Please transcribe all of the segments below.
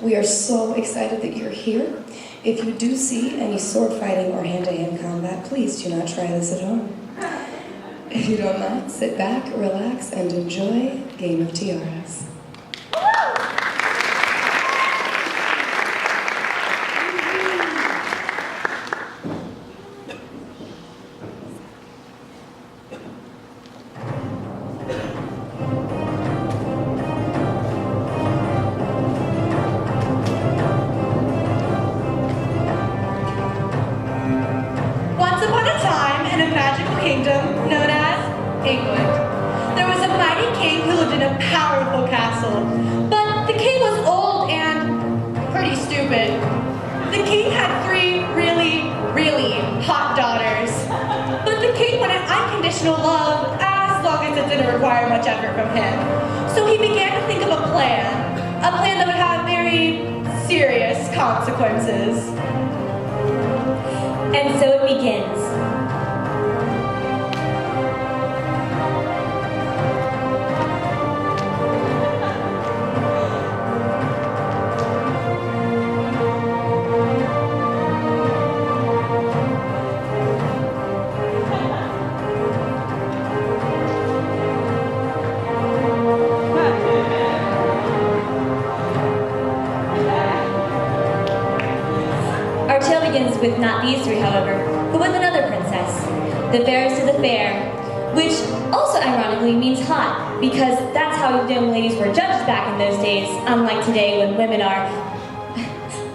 We are so excited that you're here. If you do see any sword fighting or hand-to-hand combat, please do not try this at home. If you don't mind, sit back, relax, and enjoy Game of Tiaras. Once upon a time, in a magical kingdom known as England, there was a mighty king who lived in a powerful castle. But the king was old and pretty stupid. The king had 3 really, really hot daughters. But the king wanted unconditional love as long as it didn't require much effort from him. So he began to think of a plan that would have very serious consequences. And so it begins. Our tale begins with not these 3, however, but with another princess, the fairest of the fair, which also ironically means hot, because that's how young ladies were judged back in those days, unlike today when women are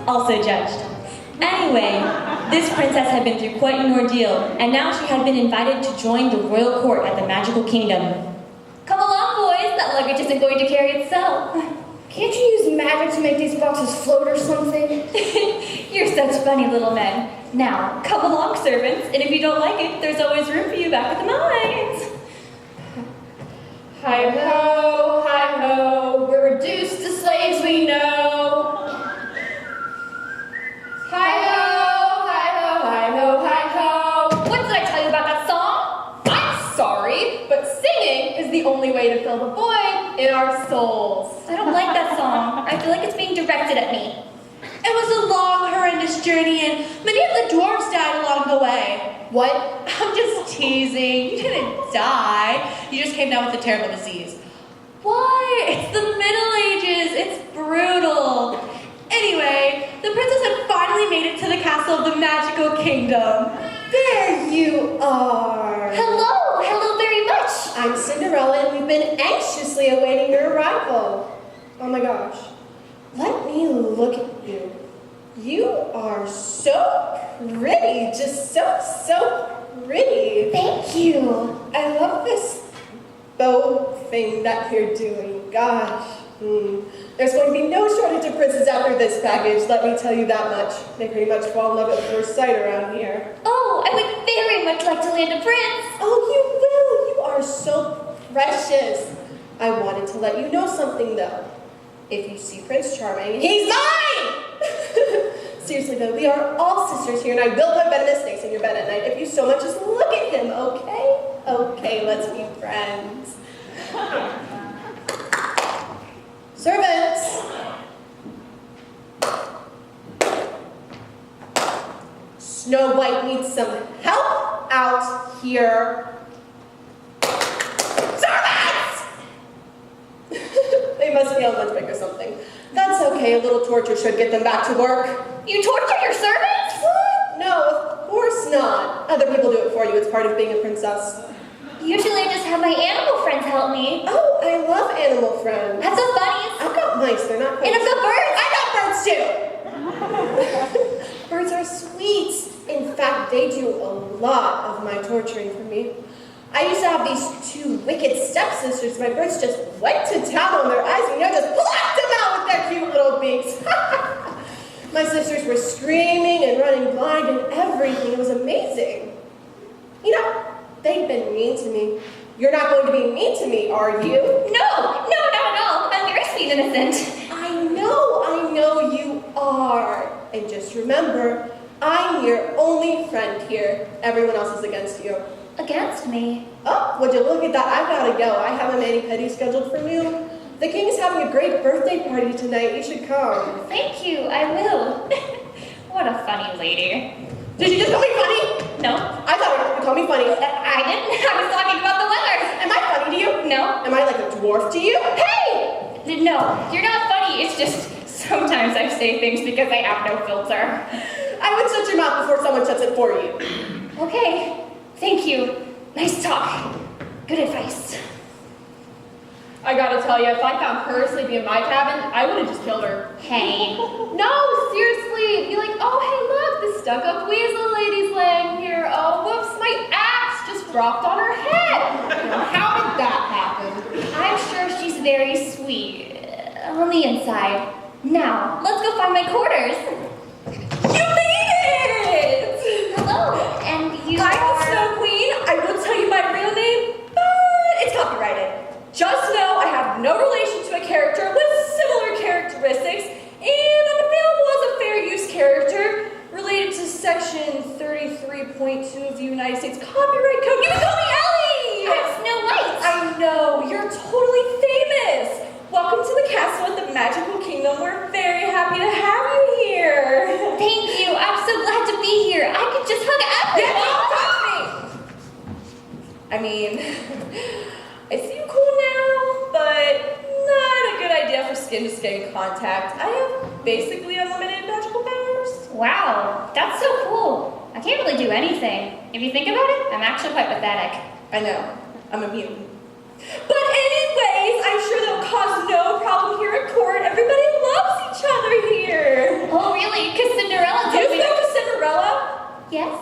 also judged. Anyway, this princess had been through quite an ordeal, and now she had been invited to join the royal court at the magical kingdom. Come along, boys, that luggage isn't going to carry itself. Can't you use magic to make these boxes float or something? You're such funny little men. Now, come along, servants, and if you don't like it, there's always room for you back at the mines. Hi-ho, hi-ho, we're reduced to slaves we know. Hi-ho, hi-ho, hi-ho, hi-ho. What did I tell you about that song? I'm sorry, but singing is the only way to fill the void in our souls. I don't like that song. I feel like it's being directed at me. It was a long, horrendous journey, and many of the dwarves died along the way. What? I'm just teasing. You didn't die. You just came down with a terrible disease. Why? It's the Middle Ages. It's brutal. Anyway, the princess had finally made it to the castle of the magical kingdom. There you are. Hello very much. I'm Cinderella, and we've been anxiously awaiting your arrival. Oh my gosh. Let me look at you. You are so pretty, just so pretty. Thank you. I love this bow thing that you're doing. Gosh. There's going to be no shortage of princes after this package, let me tell you that much. They pretty much fall in love at first sight around here. Oh, I would very much like to land a prince. Oh, you will. You are so precious. I wanted to let you know something, though. If you see Prince Charming, he's mine! Seriously, though, we are all sisters here, and I will put venomous snakes in your bed at night if you so much as look at him, okay? Okay, let's be friends. Servants! Snow White needs some help out here. Servants! They must be on lunch break or something. That's okay, a little torture should get them back to work. You torture your servants? What? No, of course not. Other people do it for you, it's part of being a princess. Usually I just have my animal friends help me. Oh, I love animal friends. Have some bunnies. I've got mice, they're not And I've got birds. I got birds too! Birds are sweet. In fact, they do a lot of my torturing for me. I used to have these 2 wicked stepsisters. My birds just went to town on their eyes and just plucked them out with their cute little beaks. My sisters were screaming and running blind and everything. It was amazing. You know, they've been mean to me. You're not going to be mean to me, are you? No, not at all. I'm very sweet and innocent. I know you are. And just remember, I'm your only friend here. Everyone else is against you. Against me? Oh, would you look at that? I've got to go. I have a mani-pedi scheduled for noon. The king is having a great birthday party tonight. You should come. Thank you, I will. What a funny lady. Did you just call me funny? No, I thought you called me funny. I didn't. I was talking about the weather. Am I funny to you? No. Am I like a dwarf to you? Hey! No, you're not funny. It's just sometimes I say things because I have no filter. I would shut your mouth before someone shuts it for you. Okay, thank you. Nice talk. Good advice. I gotta tell you, if I found her sleeping in my cabin, I would have just killed her. Hey. No, seriously. Be like, oh, hey, look, the stuck-up weasel lady's laying here. Oh, whoops, my axe just dropped on her head. How did that happen? I'm sure she's very sweet. On the inside. Now, let's go find my quarters. You made it! Hello, and you I'm are... Snow Queen. I will tell you my real name, but it's copyrighted. Just know I have no relation to a character with similar characteristics, and I'm available as a fair use character related to Section 33.2 of the United States Copyright Code. You can call me Ellie! I'm Snow White. I know, you're totally famous. Welcome to the castle at the Magical Kingdom. We're very happy to have you here. Thank you. I'm so glad to be here. I could just hug everyone. Don't touch me! I mean, I see you cool now, but not a good idea for skin-to-skin contact. I have basically unlimited magical powers. Wow, that's so cool. I can't really do anything. If you think about it, I'm actually quite pathetic. I know, I'm a mutant. But anyways, I'm sure that'll cause no problem here at court. Everybody loves each other here. Oh, really? Because Cinderella Do you told me... know Cinderella? Yes?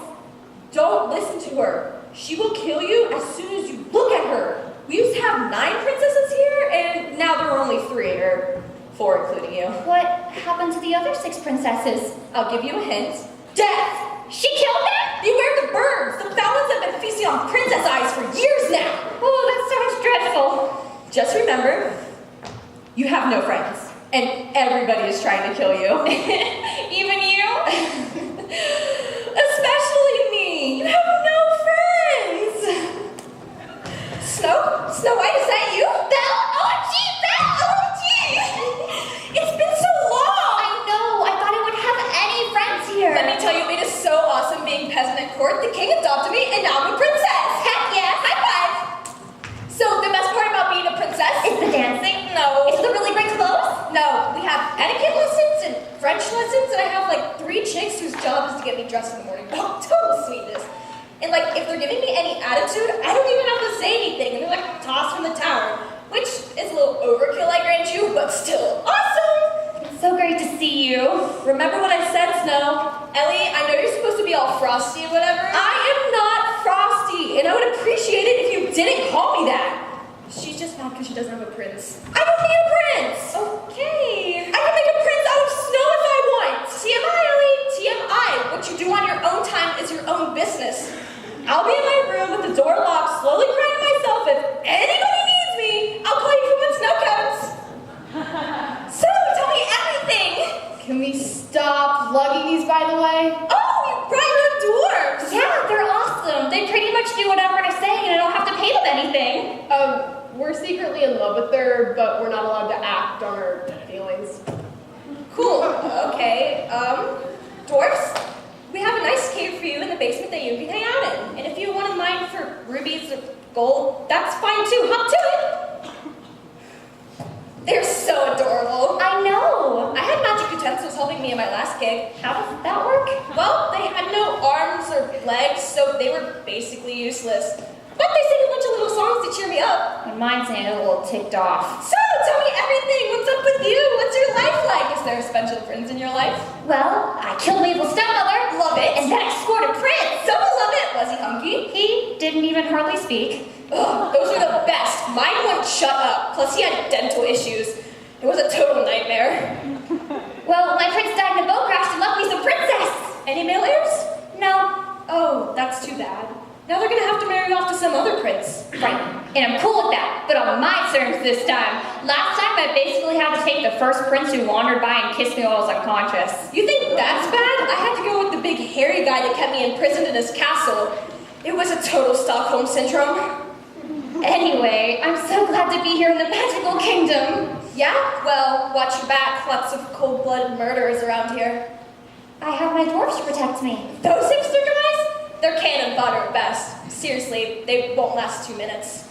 Don't listen to her. She will kill you as soon as you look at her. We used to have 9 princesses here, and now there are only 3, or 4 including you. What happened to the other 6 princesses? I'll give you a hint. Death! She killed them? Beware the birds! The Falcons have been feasting on princess eyes for years now! Oh, that sounds dreadful. Just remember, you have no friends, and everybody is trying to kill you. Even you? Especially me! You have no friends! Snow White, is that you? Belle? OMG, Belle! OMG! It's been so long! I know. I thought I wouldn't have any friends here. Let me tell you, it is so awesome being peasant at court. The king adopted me, and now I'm a princess! Heck yes! High five! So, the best part about being a princess? Is the dancing? No. Is the really great clothes? No, we have etiquette lessons and French lessons, and I have like 3 chicks whose job is to get me dressed in the morning. Oh, total sweetness. And like, if they're giving me any attitude, I don't even have to say anything, and they're like tossed from the tower, which is a little overkill, I grant you, but still awesome. It's so great to see you. Remember what I said, Snow? Ellie, I know you're supposed to be all frosty and whatever. I am not frosty, and I would appreciate it if you didn't call me that. She's just mad because she doesn't have a prince. I don't need a prince! Okay. I can make a prince out of snow if I want! TMI, Ellie! TMI! What you do on your own time is your own business. I'll be in my room with the door locked, slowly crying to myself. If anybody needs me, I'll call you from when snow comes. So, tell me everything! Can we stop lugging these, by the way? Oh, you brought your dwarves! Yeah, they're awesome. They pretty much do whatever I say, and I don't have to pay them anything. We're secretly in love with her, but we're not allowed to act on her feelings. Cool, okay. Dwarfs, we have a nice cave for you in the basement that you can hang out in. And if you want to mine for rubies or gold, that's fine too. Hop to it! They're so adorable. I know. I had magic utensils helping me in my last gig. How does that work? Well, they had no arms or legs, so they were basically useless. But they sing a bunch of little songs to cheer me up. And mine's a little ticked off. So, tell me everything. What's up with you? What's your life like? Is there a special prince in your life? Well, I killed Mabel's stepmother. Love it. And then I scored a prince. Someone love it. Was he hunky? He didn't even hardly speak. Ugh, those are the best. Mine wouldn't shut up. Plus, he had dental issues. It was a total nightmare. Well, my prince died in a boat crash and left me some princess. Any male heirs? No. Oh, that's too bad. Now they're gonna have to marry off to some other prince. Right. And I'm cool with that, but on my terms this time. Last time, I basically had to take the first prince who wandered by and kissed me while I was unconscious. You think that's bad? I had to go with the big hairy guy that kept me imprisoned in his castle. It was a total Stockholm syndrome. Anyway, I'm so glad to be here in the magical kingdom. Yeah? Well, watch your back. Lots of cold-blooded murderers around here. I have my dwarfs to protect me. Those hipster guys? They're cannon fodder at best. Seriously, they won't last 2 minutes.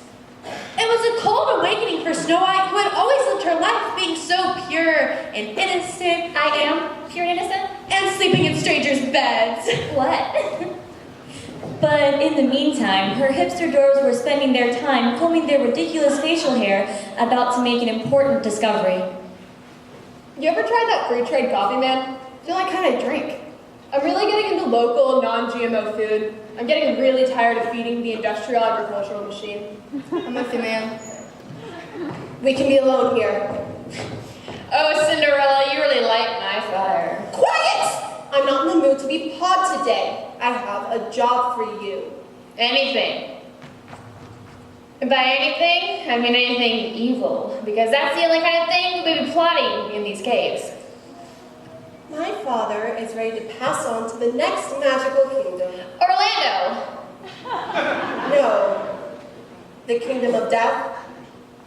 It was a cold awakening for Snow White, who had always lived her life being so pure and innocent. I am pure and innocent? And sleeping in strangers' beds. What? But in the meantime, her hipster dwarves were spending their time combing their ridiculous facial hair about to make an important discovery. You ever tried that free trade coffee, man? I feel like kind of drink. I'm really getting into local, non-GMO food. I'm getting really tired of feeding the industrial agricultural machine. I'm with you, man. We can be alone here. Oh, Cinderella, you really light my fire. Quiet! I'm not in the mood to be pod today. I have a job for you. Anything. And by anything, I mean anything evil, because that's the only kind of thing we'll be plotting in these caves. My father is ready to pass on to the next magical kingdom. Orlando! No. The kingdom of death?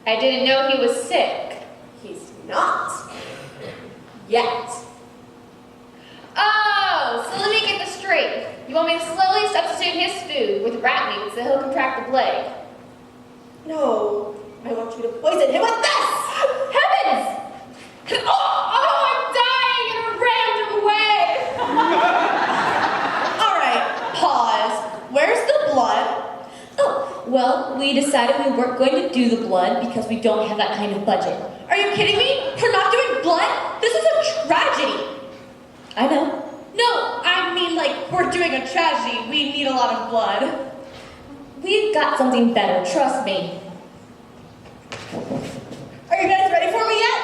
I didn't know he was sick. He's not. Yet. Oh, so let me get this straight. You want me to slowly substitute his food with rat meat so he'll contract the plague? No. I want you to poison him with this! Heavens! Oh, I'm dying in a random way! All right, pause. Where's the blood? Oh, well, we decided we weren't going to do the blood because we don't have that kind of budget. Are you kidding me? We're not doing blood? This is a tragedy. I know. No, I mean like we're doing a tragedy. We need a lot of blood. We've got something better, trust me. Are you guys ready for me yet?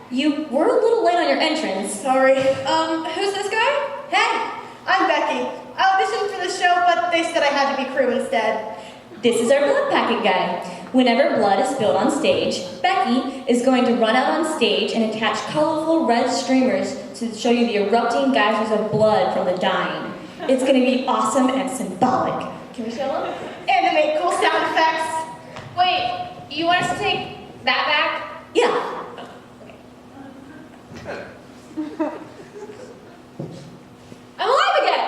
You were a little late on your entrance. Sorry. Who's this guy? Hey, I'm Becky. I auditioned for the show, but they said I had to be crew instead. This is our blood packet guy. Whenever blood is spilled on stage, Becky is going to run out on stage and attach colorful red streamers to show you the erupting geysers of blood from the dying. It's going to be awesome and symbolic. Can we show him? And to make cool sound effects. Wait, you want us to take that back? Yeah. I'm alive again!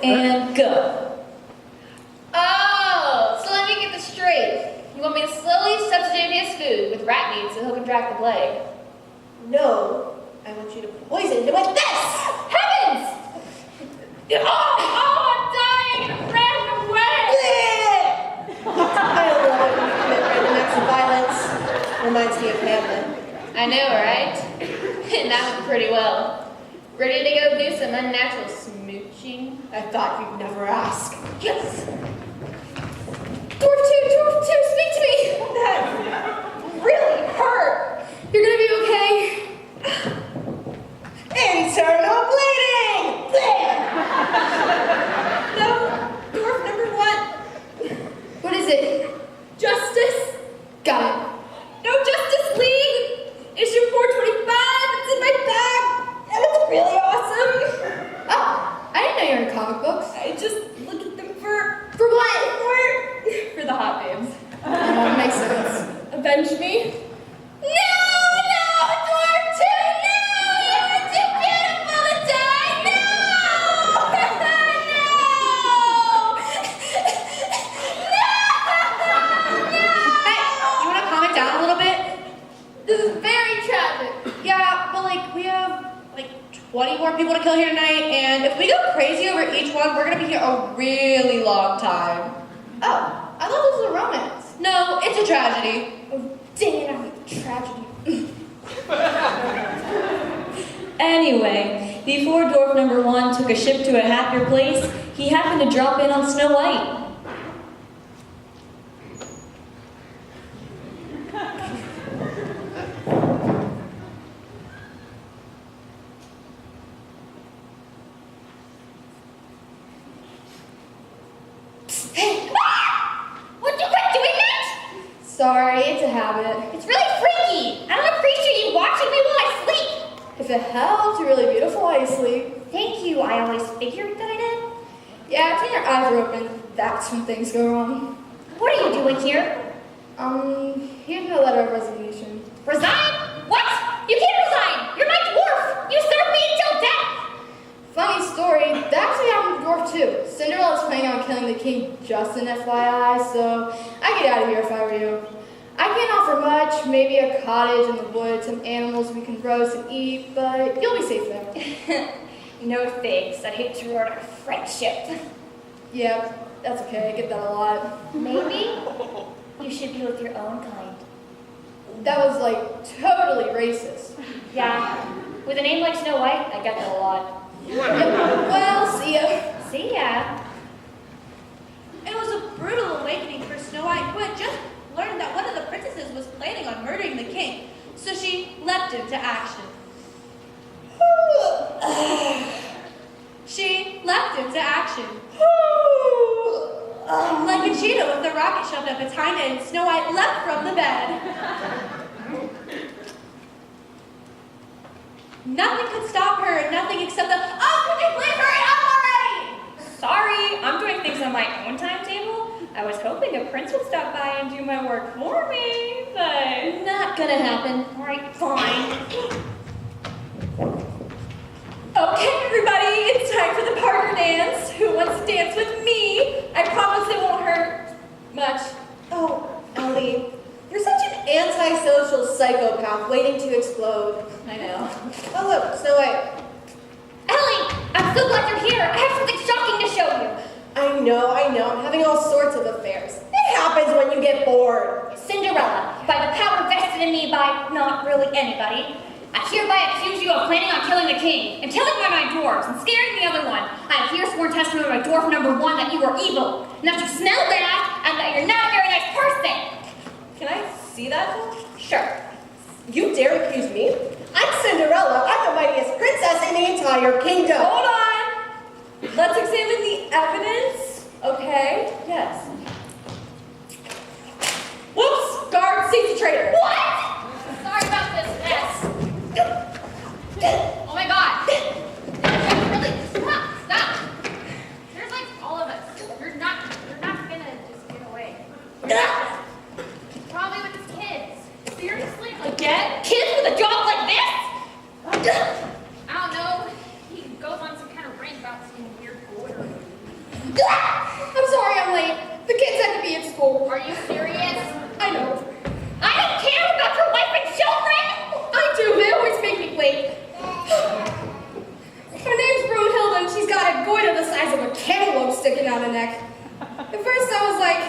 And go. Oh, so let me get this straight. You want me to slowly substitute his food with rat meat so he'll contract the plague? No. I want you to poison him with this! Heavens! Oh, I'm dying in a random way! I love it when you commit random acts of violence. Reminds me of Hamlet. I know, right? And that went pretty well. Ready to go do some unnatural smooching? I thought you'd never ask. Yes! Dwarf 2, speak to me! That really hurt! You're gonna be okay? Internal bleeding! No, dwarf number 1. What is it? Justice? Got it. No Justice League! Issue 425, it's in my bag! And it's really awesome! Oh, I didn't know you were in comic books. I just look at them for what? For the hot babes. Makes sense. Avenge me? No, Dwarf 2, no! You're too beautiful to die, no! Hey, you want to calm it down a little bit? This is very tragic. Yeah, but like we have like 20 more people to kill here tonight, and if we go crazy over each one, we're gonna be here a really long time. Oh, I thought this was a romance. No, it's a tragedy. Oh, dang it, I like tragedy. Anyway, before dwarf number 1 took a ship to a happier place, he happened to drop in on Snow White. Would you quit doing that? Sorry, it's a habit. It's really freaky. I don't appreciate you watching me while I sleep. If it helps, you're really beautiful while you sleep. Thank you. I always figured that I did. Yeah, it's when your eyes are open. That's when things go wrong. What are you doing here? Here's my letter of resignation. Resign? What? You can't resign! You're my dwarf! You served me until death! Funny story, that actually happened to Dwarf too. Cinderella's planning on killing the king, just an FYI, so I'd get out of here if I were you. I can't offer much, maybe a cottage in the woods, some animals we can roast and eat, but you'll be safe there. No thanks. I'd hate to ruin our friendship. Yeah, that's okay, I get that a lot. Maybe you should be with your own kind. That was like totally racist. Yeah, with a name like Snow White, I get that a lot. Well, see ya. See ya. It was a brutal awakening for Snow White, who had just learned that one of the princesses was planning on murdering the king, so she leapt into action. She leapt into action. Like a cheetah with a rocket shoved up its hind end, Snow White leapt from the bed. Nothing could stop her, nothing except the, oh, could you please hurry up already? Sorry, I'm doing things on my own timetable. I was hoping a prince would stop by and do my work for me, but not gonna happen. All right, fine. Okay, everybody, it's time for the partner dance. Who wants to dance with me? I promise it won't hurt much. Oh, Ellie, you're such an antisocial psychopath waiting to explode. I know. Oh, look, Snow White. Ellie, I'm so glad you're here. I have something shocking to show you. I know, I'm having all sorts of affairs. It happens when you get bored. Cinderella, by the power vested in me by not really anybody, I hereby accuse you of planning on killing the king and killing one of my dwarves and scaring the other one. I have here sworn testimony of my dwarf number 1 that you are evil and that you smell bad and that you're not a very nice person. Can I see that? Sure. You dare accuse me? I'm Cinderella. I'm the mightiest princess in the entire kingdom. Hold on. Let's examine the evidence. Okay, yes. Whoops, guard, seize the traitor. What? Sorry about this mess. Oh my god. Really, stop. There's like all of us. You're not gonna just get away. Probably with his kids. Seriously? Again? Kids with a job like this? I don't know. He goes on some kind of rant about some weird border. I'm sorry I'm late. The kids had to be at school. Are you serious? I know. I don't care about your wife and children! I do, they always make me wait. Her name's Brunhilde and she's got a goiter the size of a cantaloupe sticking out her neck. At first I was like,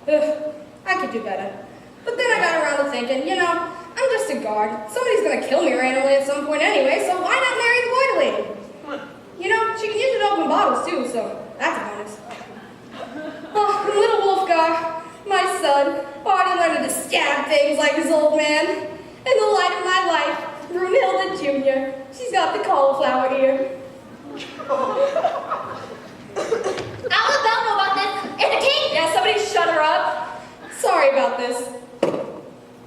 ugh, I could do better. But then I got around to thinking, I'm just a guard. Somebody's gonna kill me randomly at some point anyway, so why not marry the goiter lady? She can use it to open bottles too, so that's a bonus. Oh, and little Wolfgar, my son, already learning to stab things like his old man. And the light of my life, Brunhilde Jr. She's got the cauliflower ear. I'll let Belle know about this. It's the king! Yeah, somebody shut her up. Sorry about this.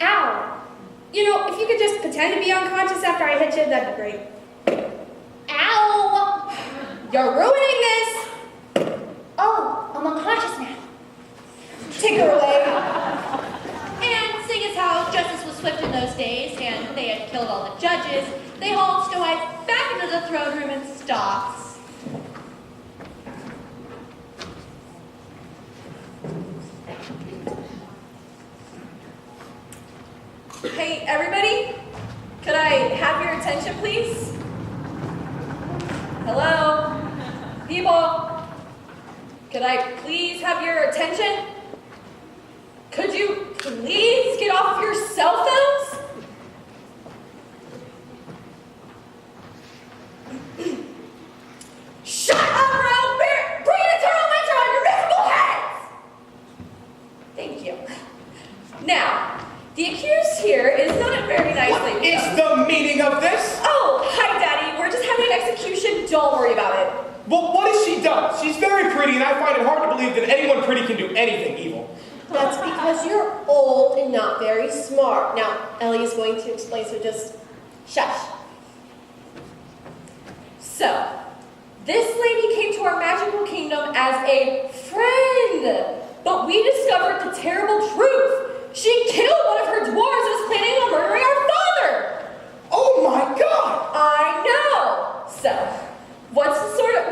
Ow. If you could just pretend to be unconscious after I hit you, that'd be great. Ow! You're ruining this! Oh, I'm unconscious now. Take her away. And seeing as how justice was swift in those days, and they had killed all the judges, they hauled Snow White back into the throne room in stocks. Hey, everybody, could I have your attention, please? Hello? People, could I please have your attention? Could you please get off your cell phones? Shut up, or I'll bring an eternal winter on your miserable heads! Thank you. Now, the accused here is not a very nice What lady. is the meaning of this? Oh, hi, Daddy. We're just having an execution. Don't worry about it. Well, what has she done? She's very pretty, and I find it hard to believe that anyone pretty can do anything evil. That's because you're old and not very smart. Now, Ellie is going to explain, so just shush. So, this lady came to our magical kingdom as a friend, but we discovered the terrible truth She killed one of her dwarves and was planning on murdering our father! Oh my God! I know! So, what's the sort of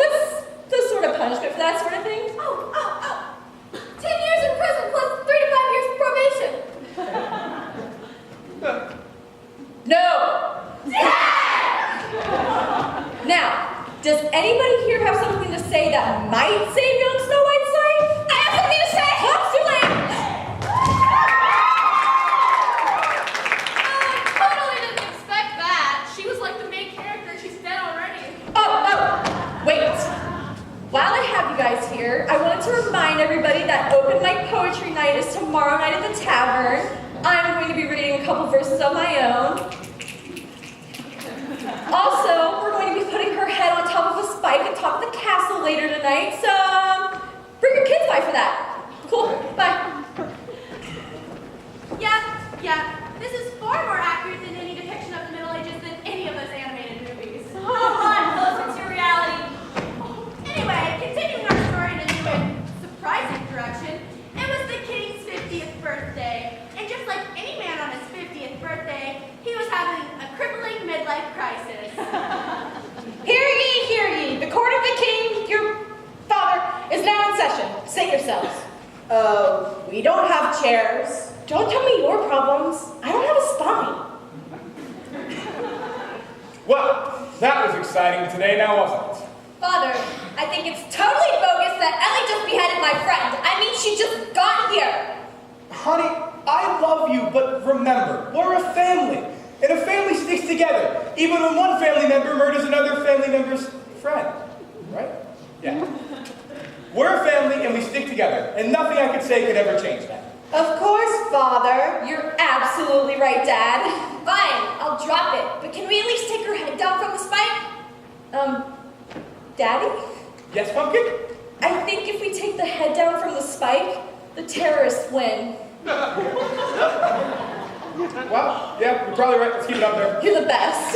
punishment for that sort of thing? 10 years in prison plus 3 to 5 years probation. No! Now, does anybody here have something to say that might save young Snow White's life? I have something to say! What's too late? Totally didn't expect that. She was like the main character. She's dead already. Oh, wait. While I have you guys here, I wanted to remind everybody that open mic poetry night is tomorrow night at the tavern. I'm going to be reading a couple verses of my own. Also, we're going to be putting her head on top of a spike atop the castle later tonight, so bring your kids by for that. Cool, bye. Yeah. This is far more accurate than any depiction of the Middle Ages than any of those animated movies. Come on, closer to reality. Anyway, continuing our story in a new and surprising direction, it was the king's 50th birthday. And just like any man on his 50th birthday, he was having a crippling midlife crisis. Hear ye, the court of the king, your father, is now in session. Sit yourselves. We don't have chairs. Don't tell me your problems. I don't have a spine. Well, that was exciting today, now wasn't it? Father, I think it's totally bogus that Ellie just beheaded my friend. I mean, she just got here. Honey, I love you, but remember, we're a family. And a family sticks together, even when one family member murders another family member's friend. Right? Yeah. We're a family and we stick together, and nothing I could say could ever change that. Of course, Father. You're absolutely right, Dad. Fine, I'll drop it. But can we at least take her head down from the spike? Daddy? Yes, Pumpkin? I think if we take the head down from the spike, the terrorists win. Well, yeah, you're probably right. Let's keep it up there. You're the best.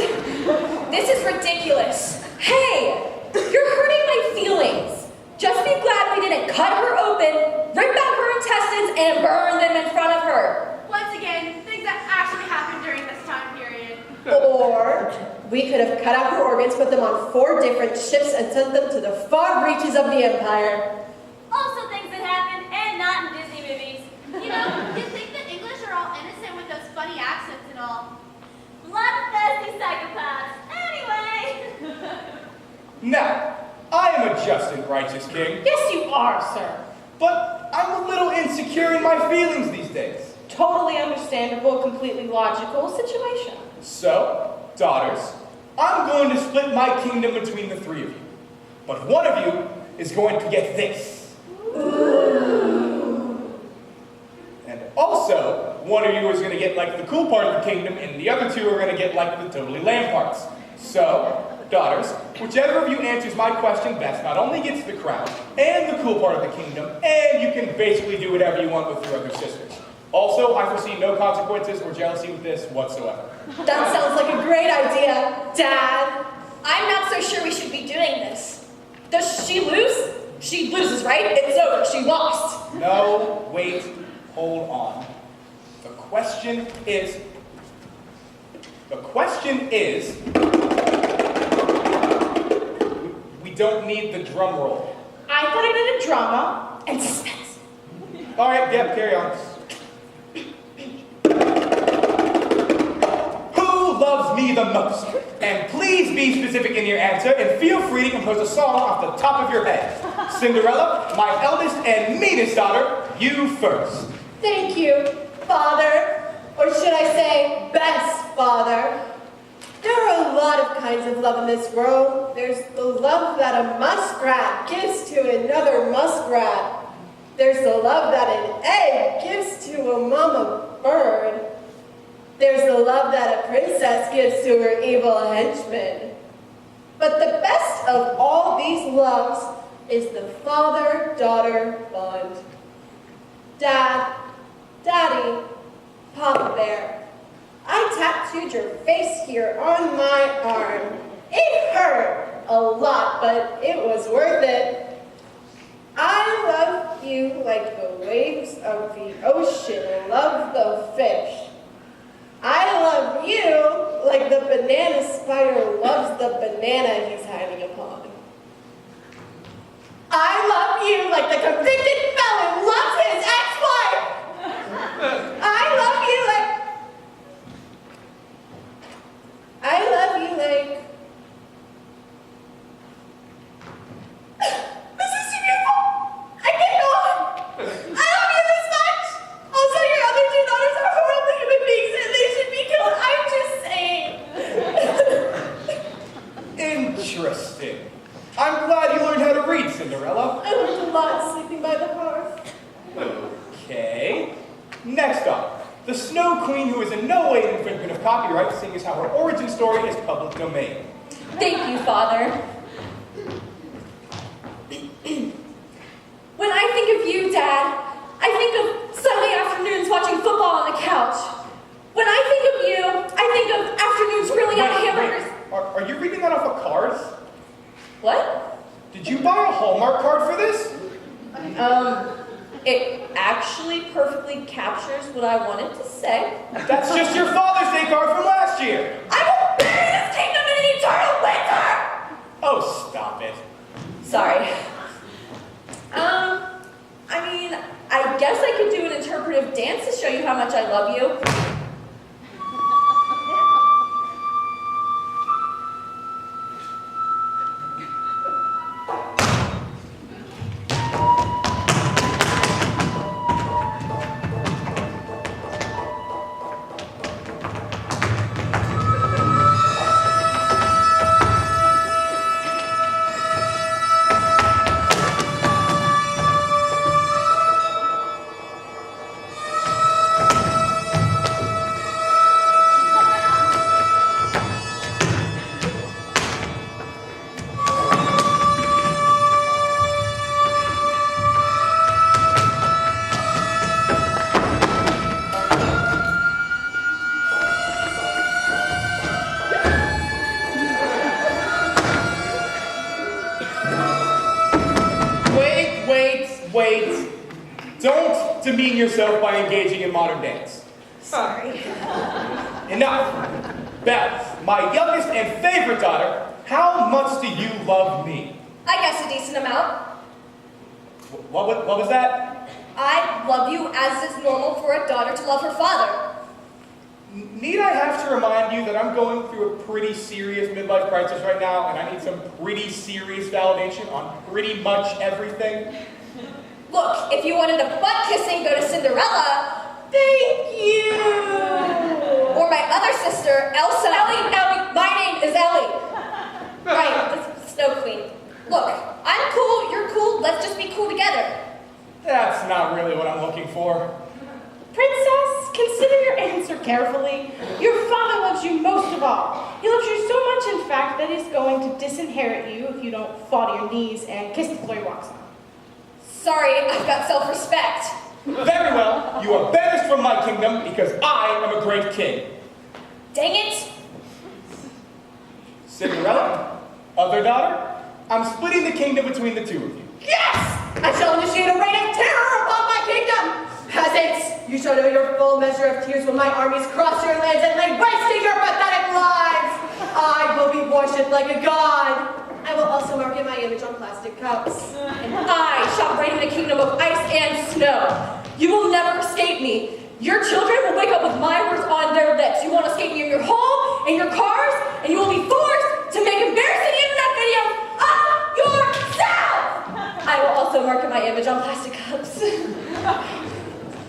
This is ridiculous. Hey, you're hurting my feelings. Just be glad we didn't cut her open, rip out her intestines, and burn them in front of her. Once again, things that actually happened during this time period. Or we could have cut out her organs, put them on 4 different ships, and sent them to the far reaches of the Empire. Also things that happen, and not in Disney movies. You know, you'd think the English are all innocent with those funny accents and all. Bloodthirsty psychopaths. Anyway. Now, I am a just and righteous king, Yes, you are, sir. but I'm a little insecure in my feelings these days. Totally understandable, completely logical situation. So, daughters, I'm going to split my kingdom between the 3 of you. But one of you is going to get this. And also, one of you is going to get like the cool part of the kingdom, and the other 2 are going to get like the totally lame parts. So, daughters, whichever of you answers my question best not only gets the crown and the cool part of the kingdom, and you can basically do whatever you want with your other sisters. Also, I foresee no consequences or jealousy with this whatsoever. That sounds like a great idea, Dad. I'm not so sure we should be doing this. Does she lose? She loses, right? It's over. She lost. No, wait, hold on. The question is, we don't need the drum roll. I thought I needed drama and suspense. All right, yeah, carry on. Who loves me the most? And please be specific in your answer, and feel free to compose a song off the top of your head. Cinderella, my eldest and meanest daughter, you first. Thank you, Father. Or should I say, best Father. There are a lot of kinds of love in this world. There's the love that a muskrat gives to another muskrat. There's the love that an egg gives to a mama bird. There's the love that a princess gives to her evil henchman. But the best of all these loves is the father-daughter bond. Dad, Daddy, Papa Bear, I tattooed your face here on my arm. It hurt a lot, but it was worth it. I love you like the waves of the ocean love the fish. I love you like the banana spider loves the banana he's hiding upon. I love you like the convicted felon loves his ex-wife. I love you like This is too beautiful. I can't go on. I love you this much. Also, your other two daughters are horrible human beings and they should be killed. I'm just saying. Interesting. I'm glad you learned how to read, Cinderella. I learned a lot sleeping by the hearth. Okay. Next up, the Snow Queen, who is in no way an infringement of copyright, seeing as how her origin story is public domain. Thank you, Father. When I think of you, Dad, I think of Sunday afternoons watching football on the couch. When I think of you, I think of afternoons grilling out hamburgers. Are you reading that off a card? What? Did you buy a Hallmark card for this? It actually perfectly captures what I wanted to say. That's just your Father's Day card from last year. I will bury this kingdom in an eternal winter! Oh, stop it. Sorry. I guess I could do an interpretive dance to show you how much I love you. Wait. Don't demean yourself by engaging in modern dance. Sorry. Enough. Beth, my youngest and favorite daughter, how much do you love me? I guess a decent amount. What was that? I love you as is normal for a daughter to love her father. Need I have to remind you that I'm going through a pretty serious midlife crisis right now, and I need some pretty serious validation on pretty much everything? Look, if you wanted a butt kissing, go to Cinderella. Thank you. Or my other sister, Elsa. Ellie. My name is Ellie. Right, the Snow Queen. Look, I'm cool, you're cool, let's just be cool together. That's not really what I'm looking for. Princess, consider your answer carefully. Your father loves you most of all. He loves you so much, in fact, that he's going to disinherit you if you don't fall to your knees and kiss the floor he walks on. Sorry, I've got self-respect. Very well, you are banished from my kingdom because I am a great king. Dang it. Cinderella, other daughter, I'm splitting the kingdom between the two of you. Yes! I shall initiate a reign of terror upon my kingdom! Peasants, you shall know your full measure of tears when my armies cross your lands and lay waste to your pathetic lives! I will be worshipped like a god. I will also mark in my image on plastic cups. And I shall reign in the kingdom of ice and snow. You will never escape me. Your children will wake up with my words on their lips. You won't escape me in your home, in your cars, and you will be forced to make embarrassing internet videos of yourself! I will also mark in my image on plastic cups.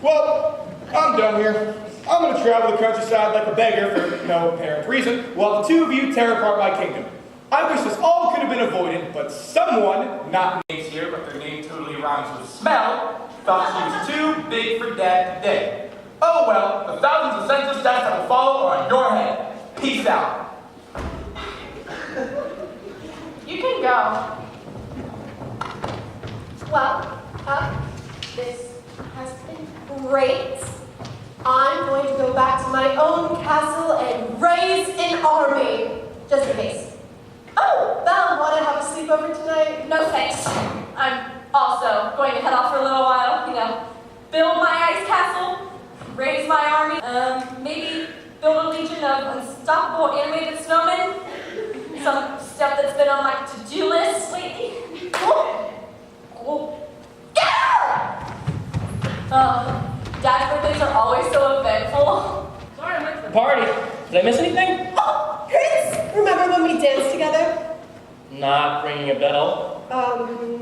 Well, I'm done here. I'm going to travel the countryside like a beggar for no apparent reason, while the two of you tear apart my kingdom. I wish this all could have been avoided, but someone, not named here, but their name totally rhymes with smell, thought she was too big for Dad today. Oh well, the thousands of senseless deaths that will follow are on your head. Peace out. You can go. Well, this has been great. I'm going to go back to my own castle and raise an army, just in case. Belle, want to have a sleepover tonight? No thanks. I'm also going to head off for a little while. build my ice castle, raise my army, maybe build a legion of unstoppable animated snowmen. Some stuff that's been on my to-do list lately. Cool. Dad's birthdays are always so eventful. Sorry, I missed The party. Did I miss anything? Oh, Prince! Remember when we danced together? Not ringing a bell.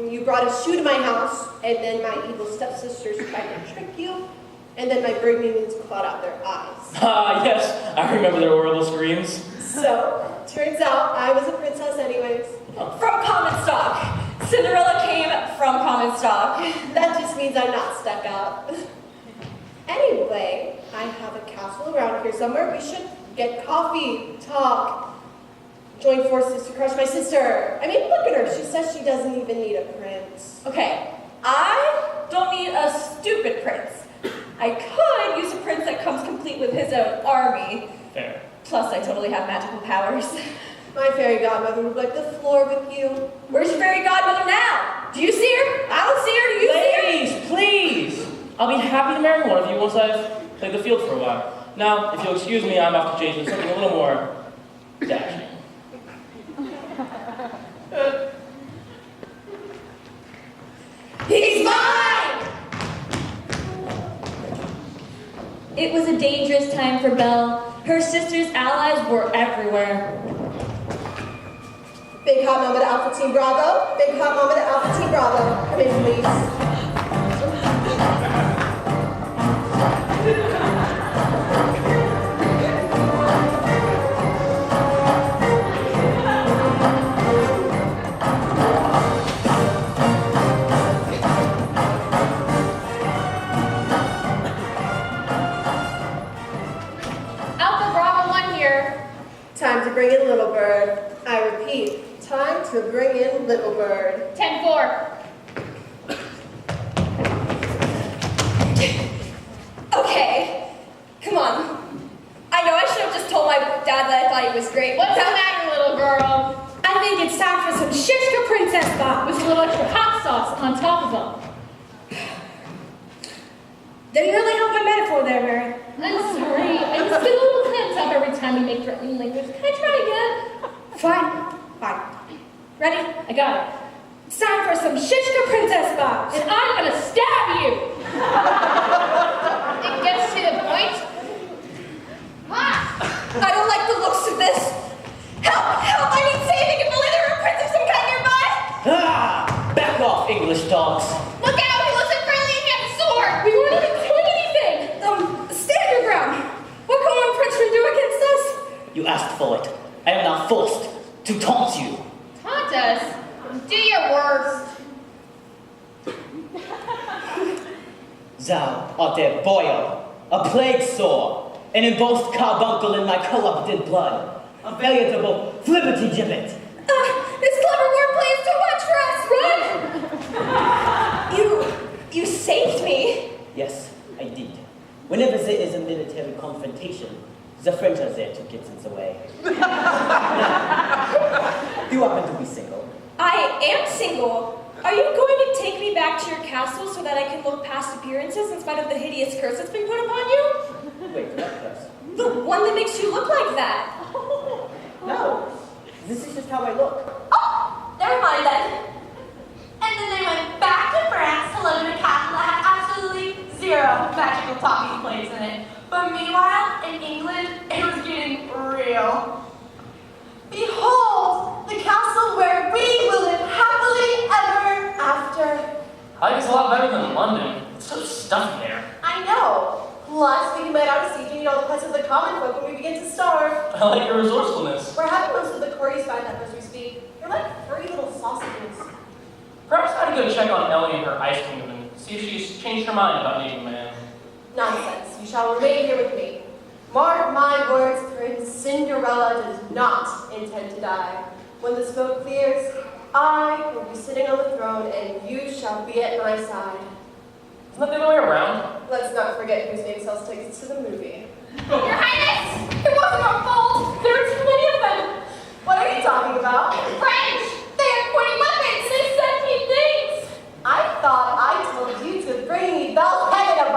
You brought a shoe to my house, and then my evil stepsisters tried to trick you, and then my bird minions clawed out their eyes. Ah, yes. I remember their horrible screams. So, turns out I was a princess anyways. From common stock. Cinderella came from common stock. That just means I'm not stuck out. Anyway, I have a castle around here somewhere. We should get coffee, talk, join forces to crush my sister. I mean, look at her. She says she doesn't even need a prince. Okay, I don't need a stupid prince. I could use a prince that comes complete with his own army. Fair. Plus, I totally have magical powers. My fairy godmother would wipe the floor with you. Where's your fairy godmother now? Do you see her? I don't see her. Do you see her? Please! I'll be happy to marry one of you once I've played the field for a while. Now, if you'll excuse me, I'm off to change into something a little more dashing. He's mine! It was a dangerous time for Belle. Her sister's allies were everywhere. Big hot mama to Alpha Team Bravo. Big hot mama to Alpha Team Bravo. Come in, please. Alpha Bravo 1 here. Time to bring in Little Bird. I repeat, time to bring in Little Bird. 10-4. Okay, come on. I know I should have just told my dad that I thought he was great. What's the matter, little girl? I think it's time for some shishka princess bot with a little extra hot sauce on top of them. Didn't really help my metaphor there, Mary. I'm sorry. I just get a little tense up every time you make threatening language. Can I try again? Fine. Ready? I got it. It's time for some shishka princess bot. And I'm gonna stab you! It gets to the point. I don't like the looks of this. Help! Help! I need saving! If only there were a prince of some kind nearby! Ah! Back off, English dogs. Look out! He wasn't friendly and he had a sword! We weren't even doing anything! Stand your ground. What can one princeman do against us? You asked for it. I am now forced to taunt you. Taunt us? Do your worst. Thou art a boil, a plague sore, an embossed carbuncle in my corrupted blood, a veritable flippity gibbet. This clever wordplay is too much for us! Run! You saved me. Yes, I did. Whenever there is a military confrontation, the French are there to get in the way. Now, you happen to be single. I am single. Are you going to take me back to your castle so that I can look past appearances in spite of the hideous curse that's been put upon you? Wait, what curse? The one that makes you look like that. No, this is just how I look. Oh, never mind then. And then they went back to France to live in a castle that had absolutely zero magical talking plates in it. But meanwhile, in England, it was getting real. Behold, the castle where we will live happily ever after. I think it's a lot better than London. It's so stuffy there. I know. Plus, we can let out a siege and eat all the pets of the common folk when we begin to starve. I like your resourcefulness. We're having most of the Corys find them as we speak. They're like furry little sausages. Perhaps I ought to go check on Ellie and her ice kingdom and see if she's changed her mind about needing a man. Nonsense. You shall remain here with me. Mark my words, Prince Cinderella does not intend to die. When the smoke clears, I will be sitting on the throne and you shall be at my side. Isn't that the other way around? Let's not forget whose name sells tickets to the movie. Your Highness, it wasn't our fault. There were too many of them. What are you talking about? French, they are pointing weapons. They said mean things. I thought I told you to bring me Belle's head in a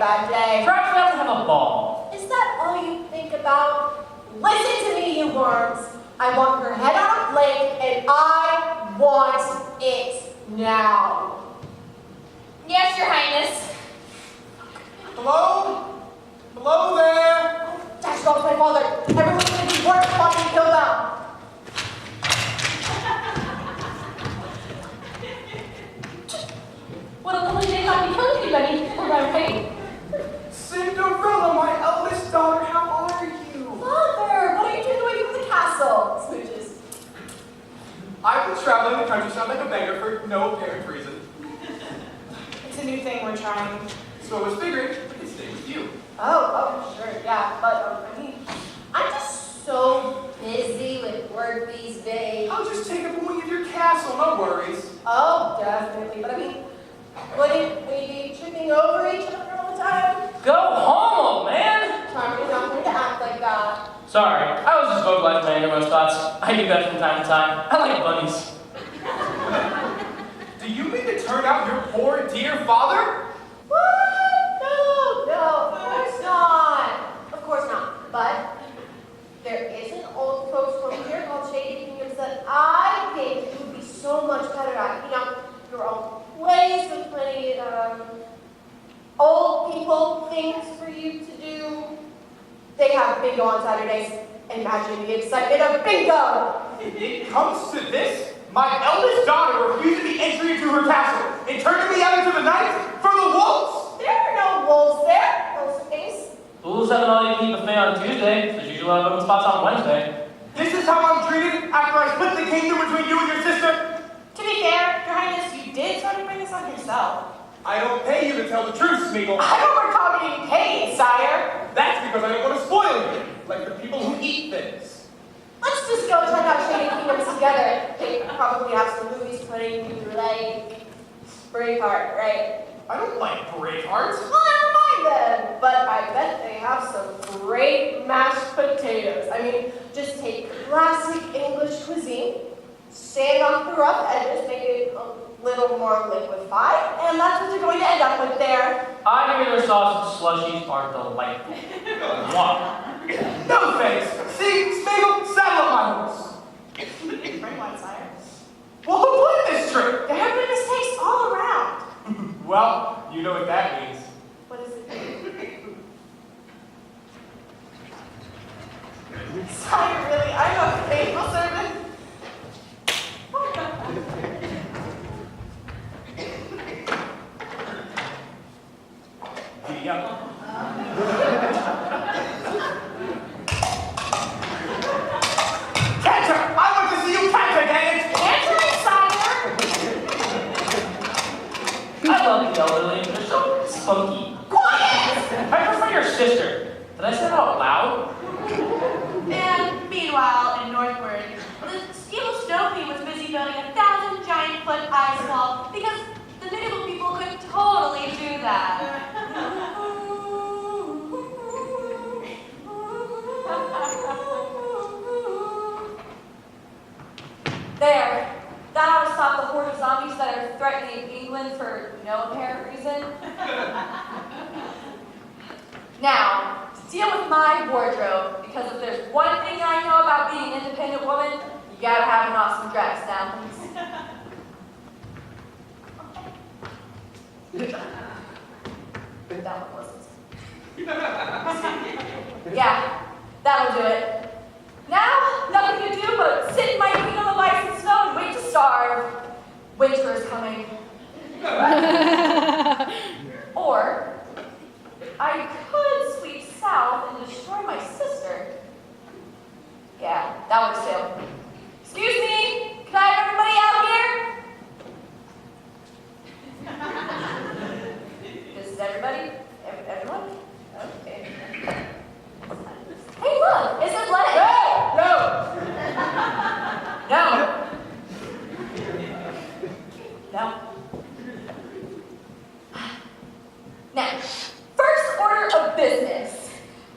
bad day. Perhaps we have to have a ball. Is that all you think about? Listen to me, you worms. I want your head on a plate, and I want it now. Yes, Your Highness. Hello? Hello there? Dash off my father. Everyone's gonna be worse watching kill them. What a lovely day not be killing anybody. Right? Cinderella, my eldest daughter, how are you? Father, what are you doing away from the castle? Smooches. I've been traveling the countryside like a beggar for no apparent reason. It's a new thing we're trying. So I was figuring I could stay with you. Oh, sure, yeah, but I mean, I'm just so busy with work these days. I'll just take up a wing of your castle, no worries. Oh, definitely, but I mean, wouldn't we be tripping over each other all the time? Go home, old man! Charming, not going to act like that. Sorry, I was just vocalizing my innermost thoughts. I do that from time to time. I like bunnies. Do you mean to turn out your poor dear father? What? No, of course not. Of course not. But there is an old coach from here called Shady Kingdoms that I think it would be so much better at. You know, your own place with plenty old people things for you to do. They have bingo on Saturdays. Imagine the excitement of bingo! It comes to this? My eldest daughter refused me entry into her castle and turned me out into the night for the wolves! There are no wolves there, those things. Fools have an all-you-can-eat buffet on Tuesday. There's usually open spots on Wednesday. This is how I'm treated after I split the kingdom between you and your sister? To be fair, Your Highness, you did sort of bring this on yourself. I don't pay you to tell the truth, Smeagol. I don't recall getting paid, sire. That's because I don't want to spoil you, like the people who eat things. Let's just go check out Shady Kingdoms together. They probably have some movies playing you like Braveheart, right? I don't like Braveheart. Well, never mind then. But I bet they have some great mashed potatoes. I mean, just take classic English cuisine, sand off the rough edges, make it a little more liquefied, and that's what you're going to end up with there. I hear their sausage slushies are delightful. Mwah. No thanks. See, Smeagol, saddle up my horse. Bring one, sire. Well, who put this trick? There have been mistakes all around. Well, you know what that means. What is it? Sire, really, I'm a faithful servant. Canter! I want to see you canter, dang it! I love the elderly. They're so spunky. Quiet! I prefer your sister. Did I say that out loud? And meanwhile, in Northward, the evil Snow Queen was busy building 1,000 giant-foot ice wall because the medieval people could totally do that. There. That ought to stop the horde of zombies that are threatening England for no apparent reason. Now, to deal with my wardrobe, because if there's one thing I know about being an independent woman, you gotta have an awesome dress. Now, that one wasn't. Yeah, that'll do it. Now, nothing to do but sit in my kingdom of ice and snow and wait to starve. Winter is coming. Or, I could sweep south and destroy my sister. Yeah, that works too. Excuse me, can I have everybody out here? This is everybody? Everyone? Okay. Hey, look, it's Athletic. No! No. No. Now, first order of business.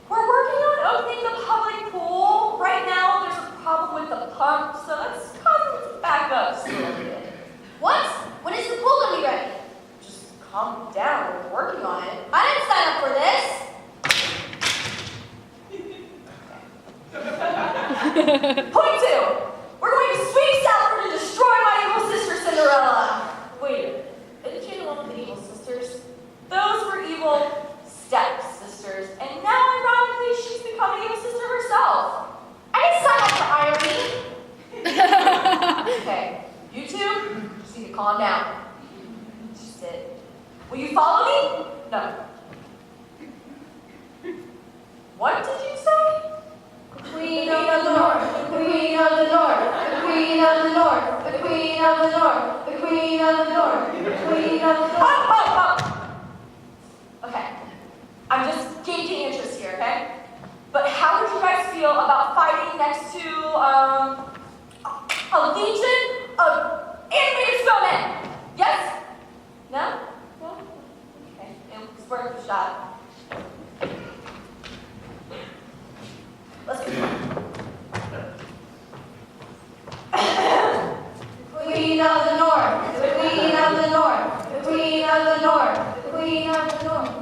We're working on opening the public pool. Right now, there's a problem with the pump, so that's causing it to back up just a little bit. What? When is the pool going to be ready? Just calm down. We're working on it. I didn't sign up on now. Sit. Will you follow me? No. What did you say? The Queen of the North, the Queen of the North, the Queen of the North, the Queen of the North, the Queen of the North, the Queen of the North. Okay. I'm just gauging interest here, okay? But how would you guys feel about fighting next to, a legion of animated snowmen? Yes? No? No? Okay. It's worth a shot. Let's go. Queen of the North, the Queen of the North, the Queen of the North, the Queen of the North.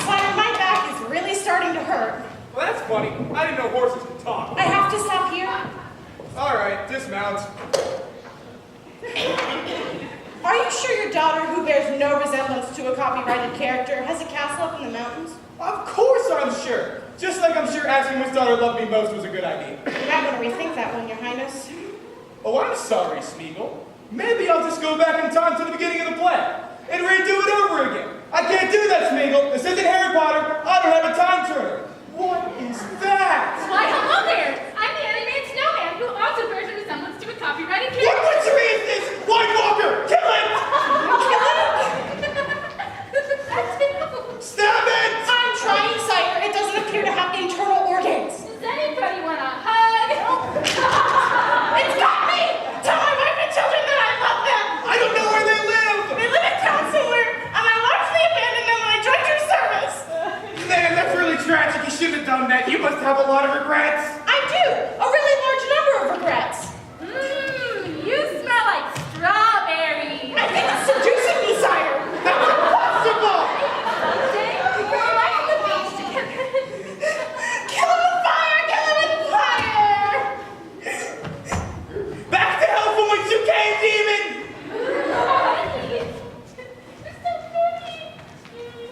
Sire, my back is really starting to hurt. Well, that's funny. I didn't know horses could talk. I have to stop here. All right, dismount. Are you sure your daughter, who bears no resemblance to a copyrighted character, has a castle up in the mountains? Of course I'm sure. Just like I'm sure asking which daughter loved me most was a good idea. You might want to rethink that one, Your Highness. Oh, I'm sorry, Smeagol. Maybe I'll just go back in time to the beginning of the play and redo it over again. I can't do that, Smeagol. This isn't Harry Potter. I don't have a time turner. What is that? Why, hello there! I'm the animated snowman who also bears a resemblance to a copyrighted character. What butchery is this? White Walker! Kill it! That's it! Stab it! I'm trying, sire. It doesn't appear to have internal organs. Does anybody want a hug? It's got me! Tell my wife and children that I love them! I don't know where they live! They live in town somewhere, and I largely abandoned them when I joined your service. Man, that's really tragic. You shouldn't have done that. You must have a lot of regrets. I do! A really large number of regrets. You smell like strawberries. I think it's seducing me, sire. That's impossible! Someday we go right to the beach together. Kill him with fire! Kill him with fire! Back to hell from whence you came, demon! You're so pretty.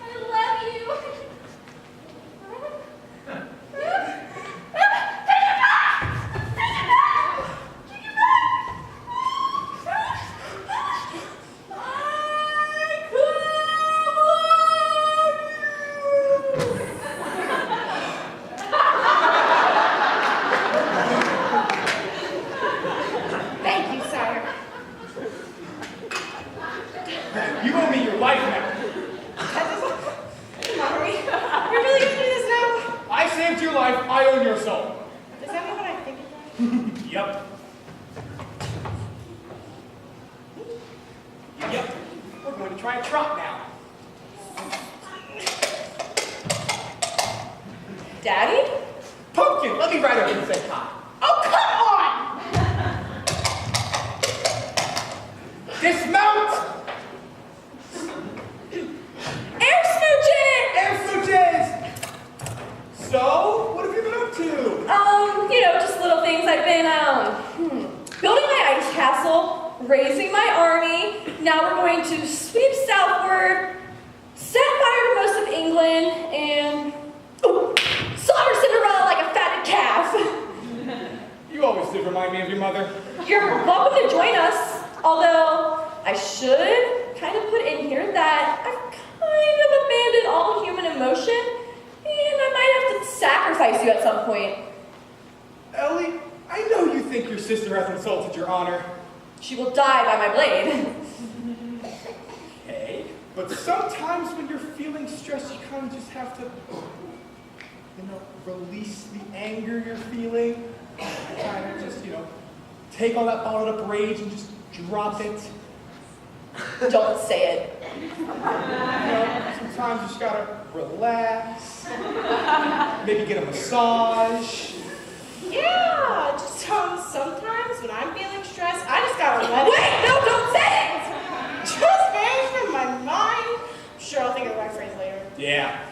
I love you. Take it back! Take it back! Take it back! Thank you, sire. You owe me your life now. Come on, we're really gonna do this now? I saved your life. I own your soul. Does that mean what I think it does? Yep. Yep. We're going to try a trot now. Daddy? Pumpkin, let me ride over and say hi. Oh, come on! Dismount! Air smooching! Air smooches! So, what have you been up to? Just little things. I've been, building my ice castle, raising my army. Now we're going to sweep southward, set fire to most of England, and slaughter Cinderella like a fatted calf. You always did remind me of your mother. You're welcome to join us, although I should kind of put in here that I've kind of abandoned all human emotion, and I might have to sacrifice you at some point. Ellie, I know you think your sister has insulted your honor. She will die by my blade. Okay, but sometimes when you're feeling stressed, you kind of just have to, release the anger you're feeling. Kind of just, take all that bottled up rage and just drop it. Don't say it. Sometimes you just gotta relax. Maybe get a massage. Yeah, just sometimes when I'm feeling stressed, I just gotta let it. Wait, no, don't say it! Just vanish from my mind. I'm sure I'll think of the right phrase later. Yeah.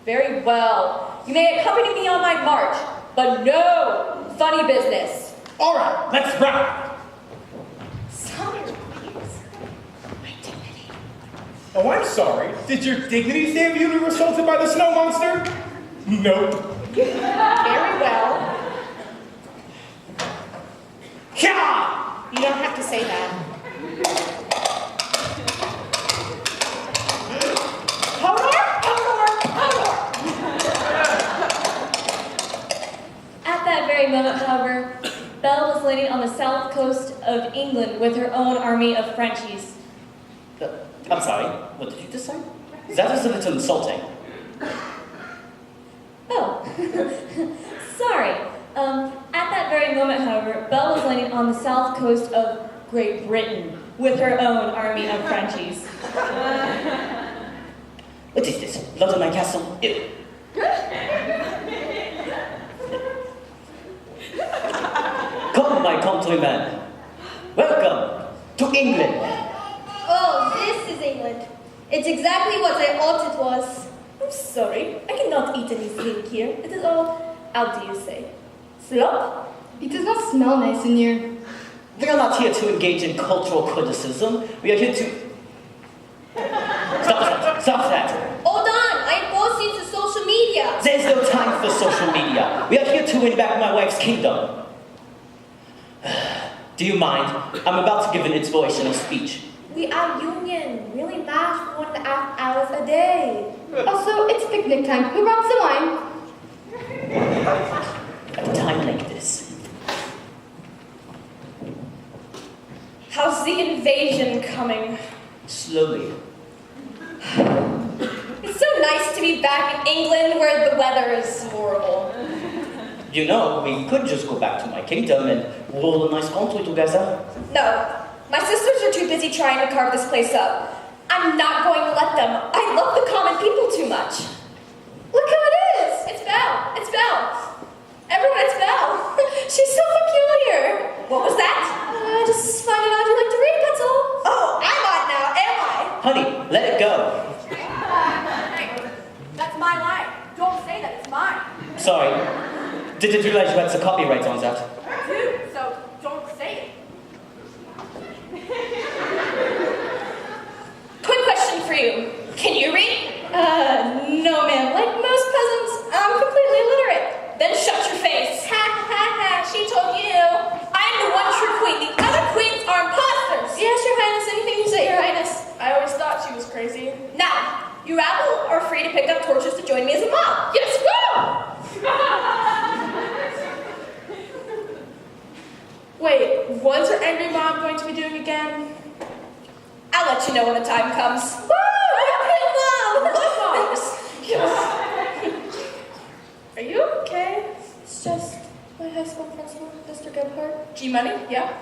Very well. You may accompany me on my march, but no funny business. All right, let's ride. Sire, please. My dignity. Oh, I'm sorry. Did your dignity save you when you were assaulted by the snow monster? Nope. Very well. Yeah! say that. At that very moment, however, Belle was landing on the south coast of England with her own army of Frenchies. I'm sorry, what did you just say? That is a little insulting. Oh, sorry. At that very moment, however, Belle was landing on the south coast of Great Britain with her own army of Frenchies. What is this? Blood on my castle? Ew. Come, my countrymen. Welcome to England. Oh, this is England. It's exactly what I thought it was. I'm sorry, I cannot eat anything here. It is all, how do you say, slop? It does not smell nice in here. We are not here to engage in cultural criticism. We are here to... Stop that. Hold on, I am posting to social media. There is no time for social media. We are here to win back my wife's kingdom. Do you mind? I'm about to give an inspirational speech. We are union. We only last for 1.5 hours a day. Also, it's picnic time. Who brought some wine? At a time like this. How's the invasion coming? Slowly. It's so nice to be back in England where the weather is horrible. You know, we could just go back to my kingdom and rule a nice country together. No, my sisters are too busy trying to carve this place up. I'm not going to let them. I love the common people too much. Look how it is. It's Belle. It's Belle. Everyone, it's Belle. She's so peculiar. What was that? I just found out you like to read, that's all. Oh, I'm on now, am I? Honey, let it go. Hey, that's my line. Don't say that, it's mine. Sorry. Didn't realize you had some copyright on that. Dude, so don't say it. Quick question for you. Can you read? No, ma'am. Like most peasants, I'm completely illiterate. Then shut your face. Ha ha ha, she told you. I'm the one true queen. The other queens are imposters. Yes, Your Highness. Anything you say, Your Highness. I always thought she was crazy. Now, you rabble are free to pick up torches to join me as a mob. Yes, go! Wait, what's her angry mom going to be doing again? I'll let you know when the time comes. Woo! I'm a mom! Yes. Are you okay? It's just my high school principal, Mr. Gebhardt, G-Money? Yeah?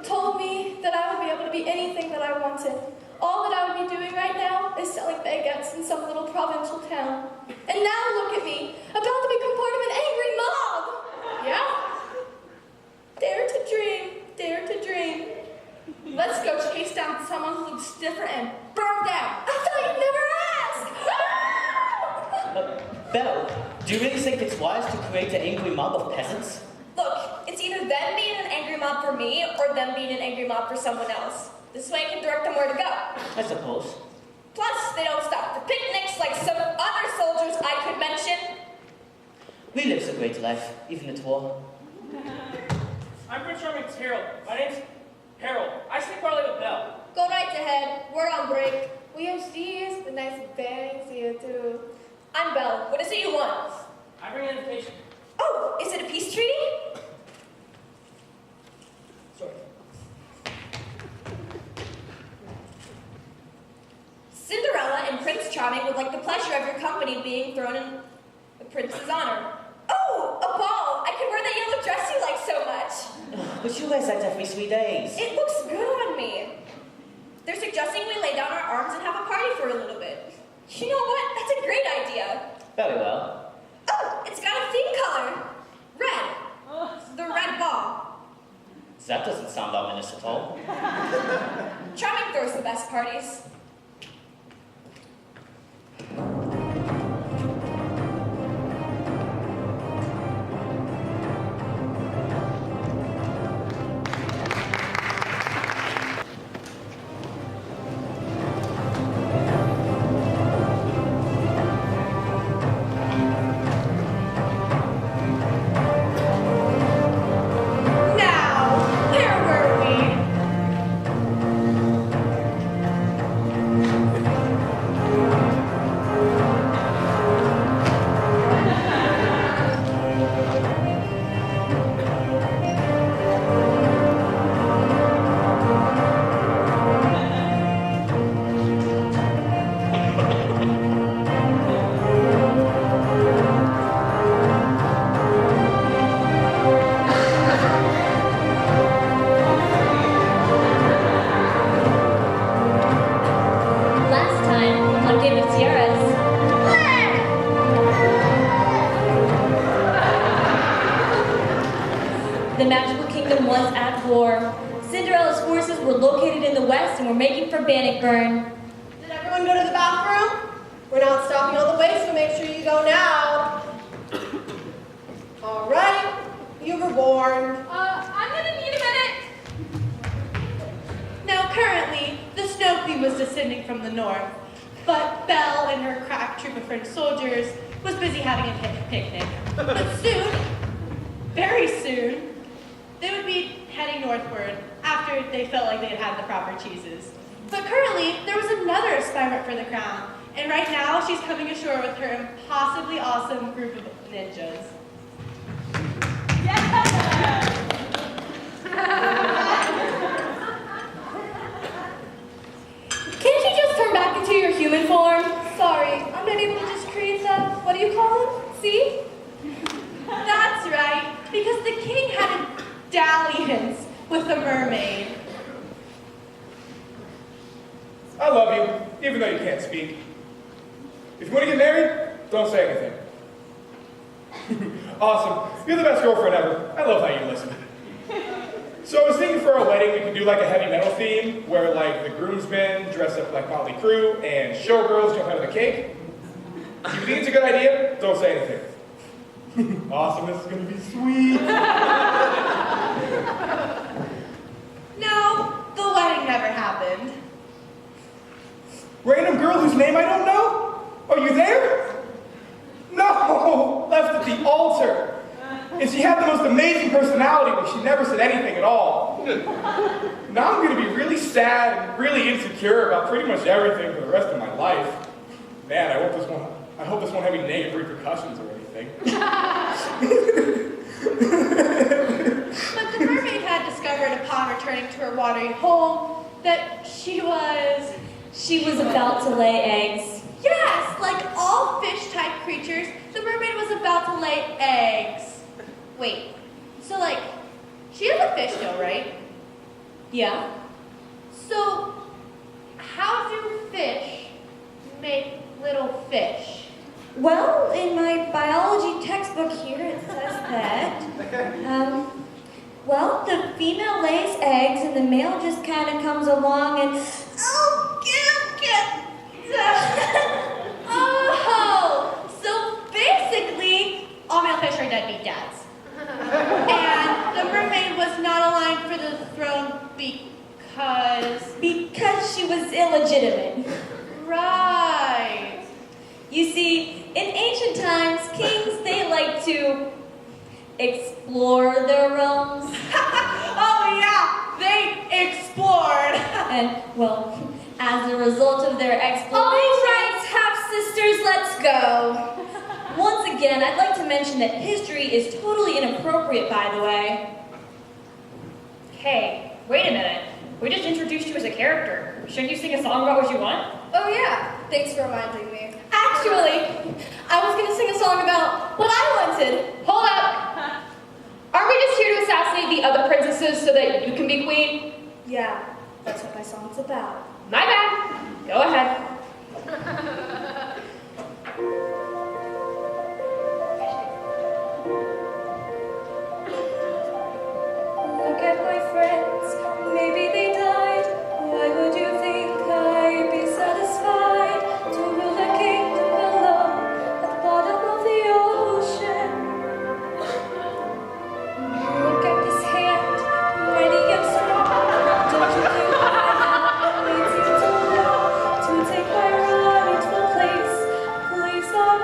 told me that I would be able to be anything that I wanted. All that I would be doing right now is selling baguettes in some little provincial town. And now look at me, about to become part of an angry mob! Yeah? Dare to dream, dare to dream. Let's go chase down someone who looks different and burn down. I thought you'd never ask! Belle, do you really think it's wise to create an angry mob of peasants? Look, it's either them being an angry mob for me or them being an angry mob for someone else. This way I can direct them where to go. I suppose. Plus, they don't stop for picnics like some other soldiers I could mention. We live a great life, even at war. I'm Prince Charming's Harold. My name's Harold. I speak partly with Belle. Go right ahead. We're on break. We have these, the nice bangs here too. I'm Belle. What is it you want? I bring an invitation. Oh, is it a peace treaty? Sorry. Cinderella and Prince Charming would like the pleasure of your company being thrown in the prince's honor. Oh, a ball! I could wear that yellow dress you like so much. But you wear that every 3 days. It looks good on me. They're suggesting we lay down our arms and have a party for a little bit. You know what? That's a great idea. Very well. Oh, it's got a theme color. Red. The red ball. That doesn't sound ominous at all. Charming throws the best parties. Cinderella's forces were located in the west and were making for Bannockburn. Did everyone go to the bathroom? We're not stopping all the way, so make sure you go now. All right, you were warned. I'm gonna need a minute. Now, currently, the Snow Queen was descending from the north, but Belle and her crack troop of French soldiers was busy having a picnic. But soon, very soon, they would be heading northward after they felt like they had had the proper cheeses. But currently, there was another aspirant for the crown, and right now she's coming ashore with her impossibly awesome group of ninjas. Can't you just turn back into your human form? Sorry, I'm not able to just create that, what do you call them? See? That's right, because the king had a dalliance with a mermaid. I love you, even though you can't speak. If you want to get married, don't say anything. Awesome. You're the best girlfriend ever. I love how you listen. So I was thinking for our wedding, we could do like a heavy metal theme, where like the groomsmen dress up like Motley Crue and showgirls jump out of the cake. If you think it's a good idea, don't say anything. Awesome, this is gonna be sweet. No, the wedding never happened. Random girl whose name I don't know? Are you there? No, left at the altar. And she had the most amazing personality, but she never said anything at all. Now I'm going to be really sad and really insecure about pretty much everything for the rest of my life. Man, I hope this won't have any negative repercussions or anything. But the mermaid had discovered upon returning to her watering hole that she was about to lay eggs. Yes, like all fish-type creatures, the mermaid was about to lay eggs. Wait, so like, she is a fish though, right? Yeah. So, how do fish make little fish? Well, in my biology textbook here, it says that, well, the female lays eggs and the male just kind of comes along and, Oh, so basically, all male fish are deadbeat dads. And the mermaid was not aligned for the throne because she was illegitimate. Right. You see, in ancient times, kings, they like to explore their realms. Oh yeah, they explored. And, well, as a result of their exploration... All right, half-sisters, let's go. Once again, I'd like to mention that history is totally inappropriate, by the way. Hey, wait a minute. We just introduced you as a character. Shouldn't you sing a song about what you want? Oh yeah, thanks for reminding me. Actually, I was gonna sing a song about what I wanted. Hold up! Are we just here to assassinate the other princesses so that you can be queen? Yeah, that's what my song's about. My bad. Go ahead. Look at my friends, maybe they died. Why would you think I'd be satisfied to rule a kingdom below at the bottom of the ocean? Look at this hand, mighty and strong. Don't you think by now it leads you to take my right rightful place of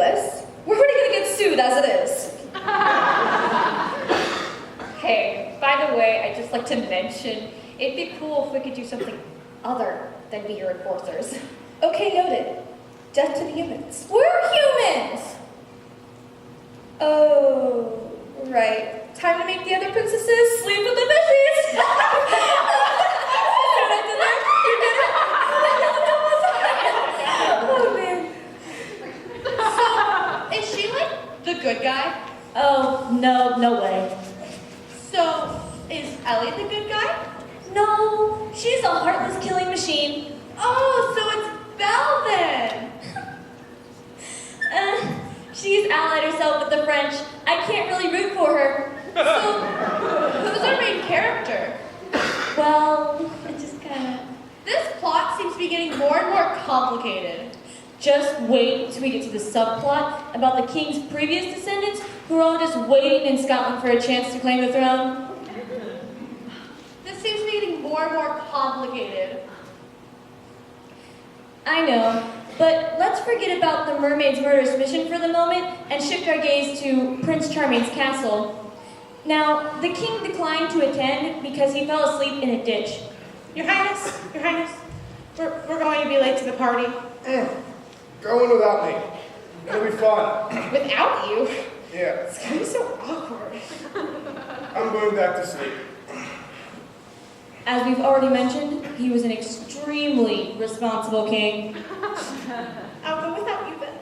ridiculous. We're already gonna get sued as it is. Hey, by the way, I'd just like to mention, it'd be cool if we could do something other than be your enforcers. Okay, noted. Death to the humans. We're humans! Oh, right. Time to make the other princesses sleep with the fishies. Oh, man. So, is she like the good guy? Oh, no way. So, is Ellie the good guy? No, she's a heartless killing machine. Oh, so it's Belle then. She's allied herself with the French. I can't really root for her. So, who's our main character? Well, it just kinda... This plot seems to be getting more and more complicated. Just wait till we get to the subplot about the king's previous descendants who are all just waiting in Scotland for a chance to claim the throne. This seems to be getting more and more complicated. I know, but let's forget about the mermaid's murderous mission for the moment and shift our gaze to Prince Charming's castle. Now, the king declined to attend because he fell asleep in a ditch. Your Highness, we're going to be late to the party. Going without me. It'll be fun. Without you? Yeah. It's going to be so awkward. I'm going back to sleep. As we've already mentioned, he was an extremely responsible king. I'll go without you then.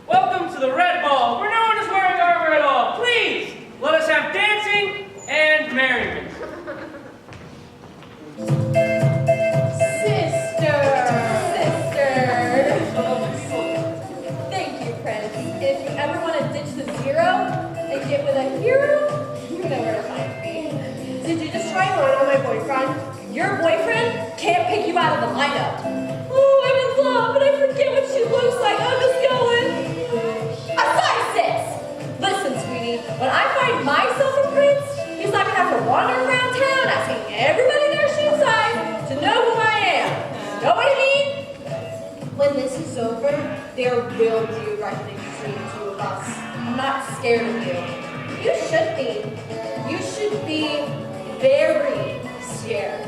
Welcome to the Red Ball, where no one is wearing armor at all. Please, let us have dancing and merriment. Thank you, Prince. If you ever want to ditch the zero and get with a hero, you know where to find me. Did you just try one on my boyfriend? Your boyfriend can't pick you out of the lineup. Oh, I'm in love, but I forget what she looks like. I'm just going. A size 6. Listen, sweetie, when I find myself a prince, he's not gonna have to wander around town asking everybody their shoe size to know who I am. Know what I mean? When this is over, there will be a reckoning between the two of us. I'm not scared of you. You should be. You should be very scared.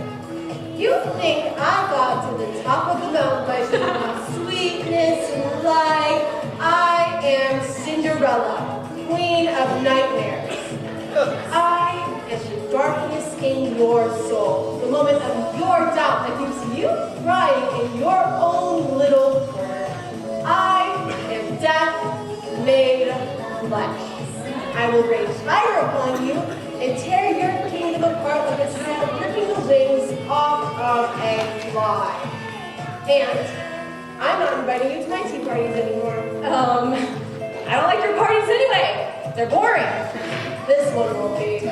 You think I got to the top of the mountain by showing off sweetness and light. I am Cinderella, queen of nightmares. I am the darkness in your soul, the moment of your doubt that keeps you crying in your own little corner. I am death made flesh. I will rain fire upon you and tear your kingdom apart like a child ripping the wings off of a fly. And I'm not inviting you to my tea parties anymore. I don't like your parties anyway. They're boring. This one will be.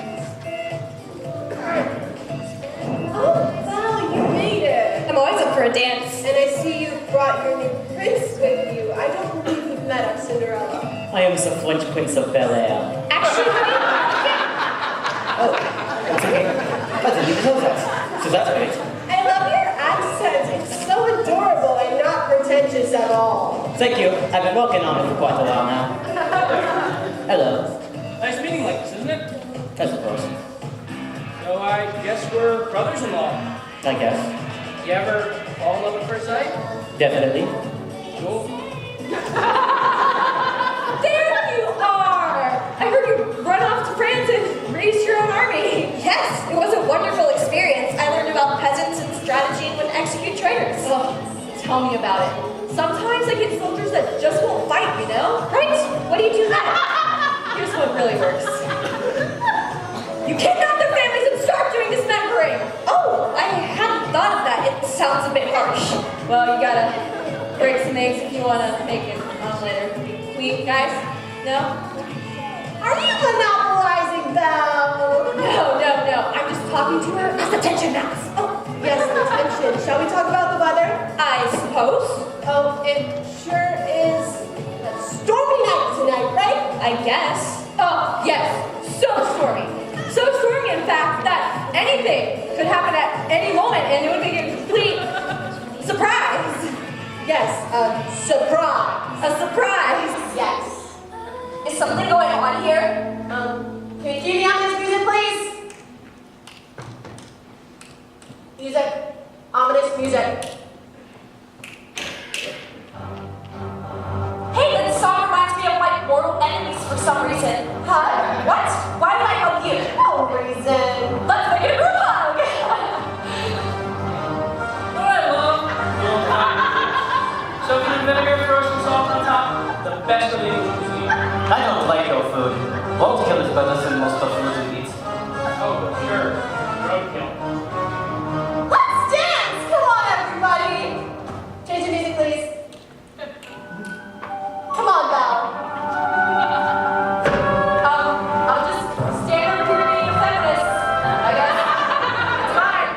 Oh, Val, you made it. I'm always up for a dance. And I see you brought your new prince with you. I don't believe you've met up Cinderella. I am the French Prince of Bel-Air. Actually, Oh, that's okay. I didn't even know that. So that's great. I love your accent. It's so adorable and not pretentious at all. Thank you. I've been working on it for quite a while now. Hello. Nice meeting like this, isn't it? I suppose. So I guess we're brothers-in-law. I guess. You ever fall in love at first sight? Definitely. Cool. there you are! I heard you run off to France and raise your own army. Yes, it was a wonderful experience. I learned about peasants and strategy and would execute traitors. Oh, tell me about it. Sometimes I get soldiers that just won't fight, you know? Right? What do you do then? Here's what really works. You kidnap their families and start doing dismembering. Oh, I hadn't thought of that. It sounds a bit harsh. Well, you gotta break some eggs if you wanna make it on later. We guys? No? Are you monopolizing Belle? No. I'm just talking to her as a tension mouse. Oh, yes, attention. Shall we talk about the weather? I suppose. Oh, it sure is a stormy night tonight, right? I guess. Oh, yes. So stormy. So stormy, in fact, that anything could happen at any moment, and it would be a complete surprise. Yes, a surprise. A surprise. Yes. Is something going on here? Can you cue me on this music, please? Music. Ominous music. Hey, that song reminds me of my mortal enemies for some reason. Huh? What? Why would I help you? No reason. Let's make it a group hug. Alright, Mom. Soaking in vinegar, frozen salt on top. The best of the English cuisine. I don't like your food. Roadkill is better than most of the food we eat. Oh, sure. Roadkill. Let's dance! Come on, everybody. Change the music, please. Come on, Val. I'll just stand over here being a feminist, I guess. It's fine.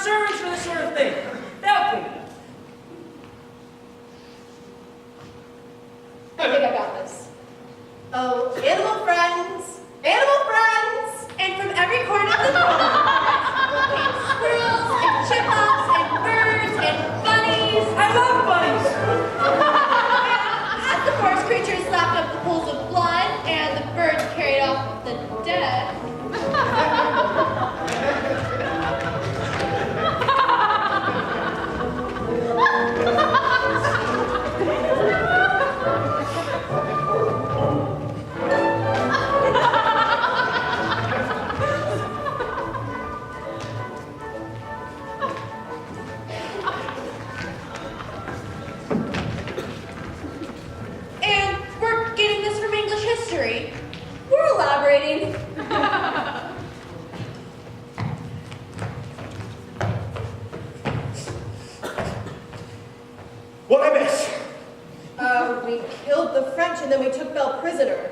Servants for this sort of What'd I miss? We killed the French and then we took Belle prisoner.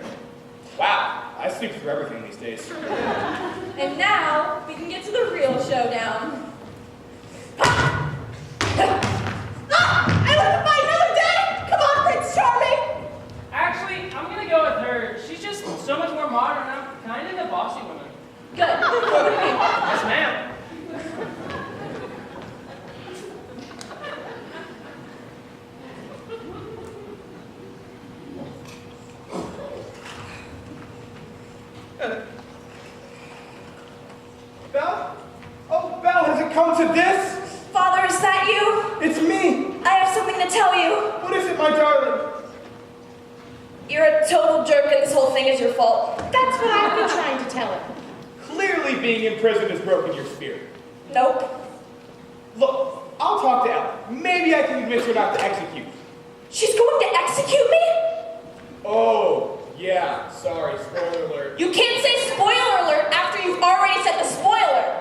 Wow, I sleep through everything these days. And now we can get to the real showdown. I live to fight another day! Come on, Prince Charming! Actually, I'm gonna go with her. She's just so much more modern. I'm kind of into bossy women. Good. Yes, ma'am. Belle? Oh, Belle, has it come to this? Father, is that you? It's me. I have something to tell you. What is it, my darling? You're a total jerk and this whole thing is your fault. That's what I've been trying to tell him. Clearly being in prison has broken your spirit. Nope. Look, I'll talk to Ellen. Maybe I can convince her not to execute. She's going to execute me? Oh, yeah, sorry, spoiler alert. You can't say spoiler alert after you've already said the spoiler.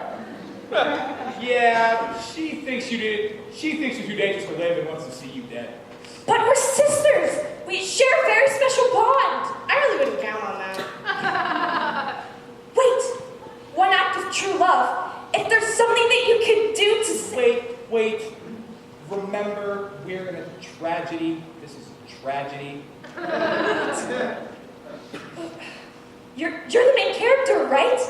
Yeah, she thinks you're too dangerous to live and wants to see you dead. But we're sisters. We share a very special bond. I really wouldn't count on that. Wait, one act of true love. If there's something that you can do to say... Wait. Remember, we're in a tragedy. This is a tragedy. You're the main character, right?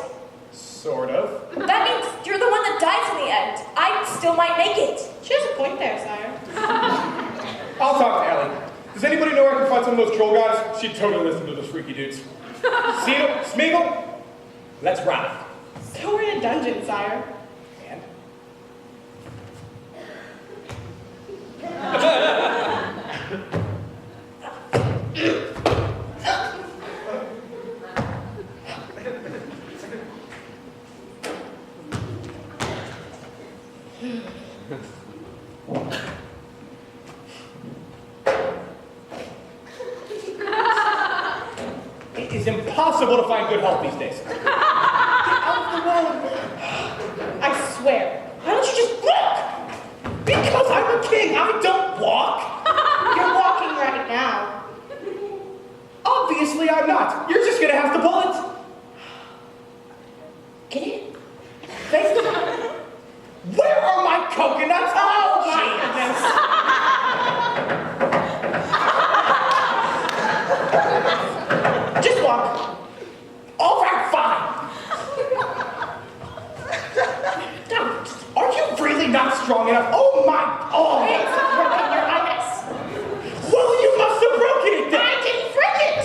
Sort of. That means you're the one that dies in the end. I still might make it. She has a point there, sire. I'll talk to Ellie. Does anybody know where I can find some of those troll guys? She'd totally listen to those freaky dudes. Seagull, Smeagol, let's ride. So we're in a dungeon, sire. And? It is impossible to find good help these days. Get out of the road. I swear. Why don't you just walk? Because I'm a king, I don't walk. You're walking right now. Obviously I'm not. You're just gonna have to pull it. Get it? Where are my coconuts? Oh, Just walk. all right, fine. Don't. Are you really not strong enough? Oh my, oh. It's broken your iris. Well, you must have broken it then. I didn't break it.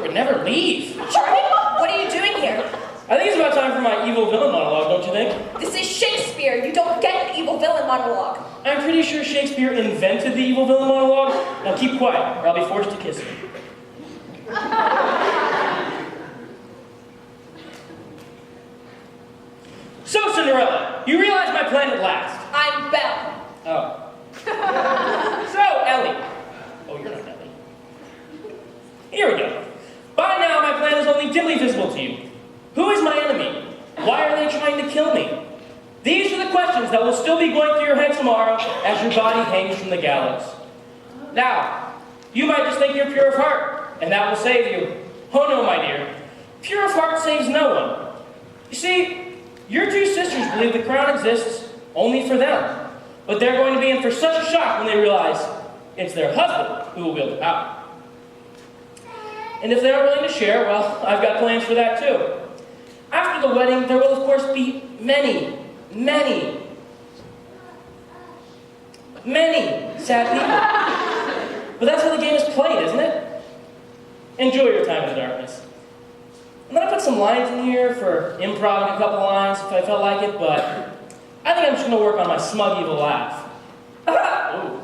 Would never leave. Charlie, what are you doing here? I think it's about time for my evil villain monologue, don't you think? This is Shakespeare. You don't get an evil villain monologue. I'm pretty sure Shakespeare invented the evil villain monologue. Now keep quiet, or I'll be forced to kiss you. So, Cinderella, you realize my plan at last. I'm Belle. Oh. So, Ellie. Oh, you're not Ellie. Here we go. By now, my plan is only dimly visible to you. Who is my enemy? Why are they trying to kill me? These are the questions that will still be going through your head tomorrow as your body hangs from the gallows. Now, you might just think you're pure of heart, and that will save you. Oh no, my dear. Pure of heart saves no one. You see, your two sisters believe the crown exists only for them, but they're going to be in for such a shock when they realize it's their husband who will wield the power. And if they aren't willing to share, well, I've got plans for that too. After the wedding, there will of course be many sad people. But that's how the game is played, isn't it? Enjoy your time in the darkness. I'm gonna put some lines in here for improv, a couple lines if I felt like it, but I think I'm just gonna work on my smug evil laugh. Ooh.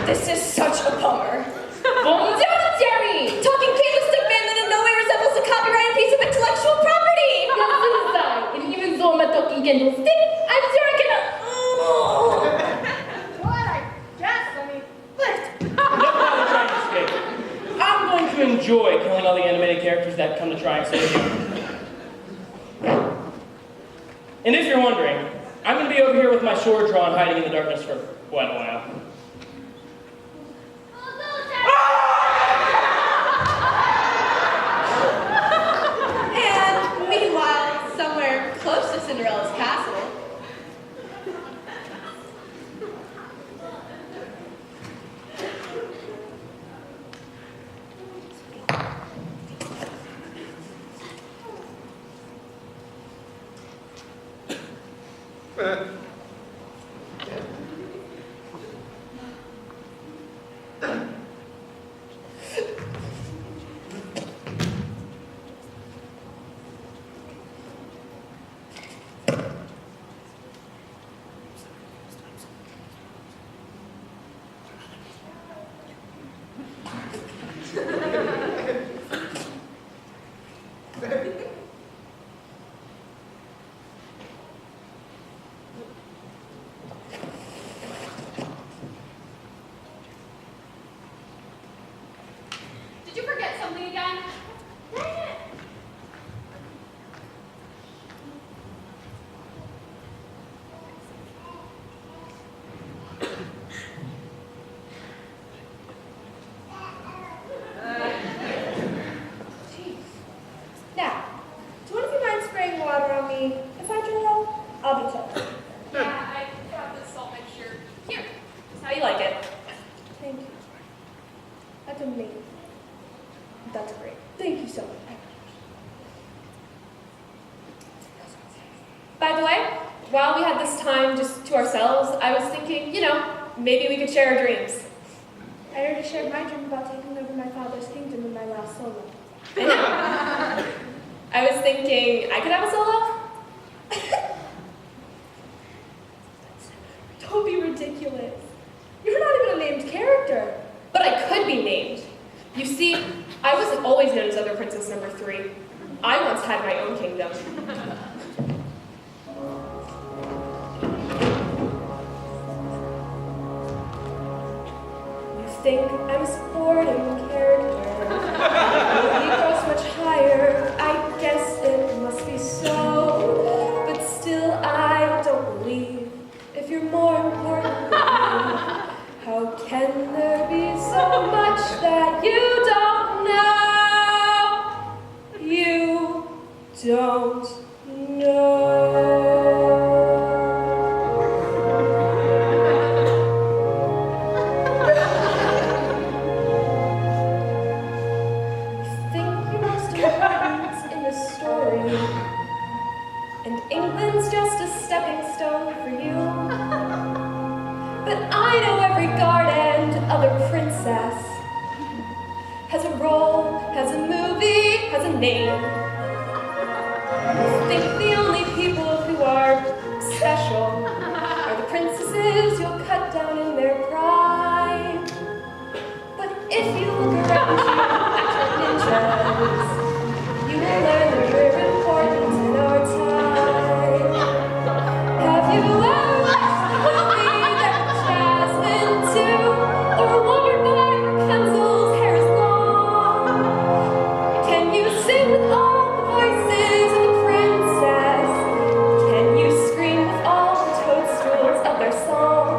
This is such a bummer. Don't dare me! Talking candlestick man that in no way resembles a copyrighted piece of intellectual property. It even though I'm talking handle stick, I'm sure I can. What? I guess. I mean, but. Enough about the trying to escape. I'm going to enjoy killing all the animated characters that come to try and save you. And if you're wondering, I'm going to be over here with my sword drawn, hiding in the darkness for quite a while. And meanwhile, somewhere close to Cinderella's castle, Did you forget something again? Now, do one of you mind spraying water on me? If I drown, I'll be told. Yeah, I have this salt mixture. Here. That's how you like it. Thank you. That's amazing. That's great. Thank you so much. By the way, while we had this time just to ourselves, I was thinking, maybe we could share our dreams. I already shared my dream about taking over my father's kingdom in my last solo. I know. I was thinking I could have a solo. Don't be ridiculous. You're not even a named character. But I could be named. You see, I wasn't always known as Other Princess number 3. I once had my own kingdom. You think I'm a sporting character? You cross much higher. I guess it must be so. But still, I don't believe if you're more important than me. How can there be so much that you don't know? You don't know. You think you're most important in the story, and England's just a stepping stone for you. But I know every guard and other princess has a role, has a movie, has a name. I think the only people who are special are the princesses you'll cut down in their prime. But if you look around you at your ninjas, you will learn that we're important in our time. Have you ever watched the movie Jasmine 2, or wondered why Rapunzel's hair is long? Can you sing with all the voices of a princess? Can you scream with all the toadstools of their song?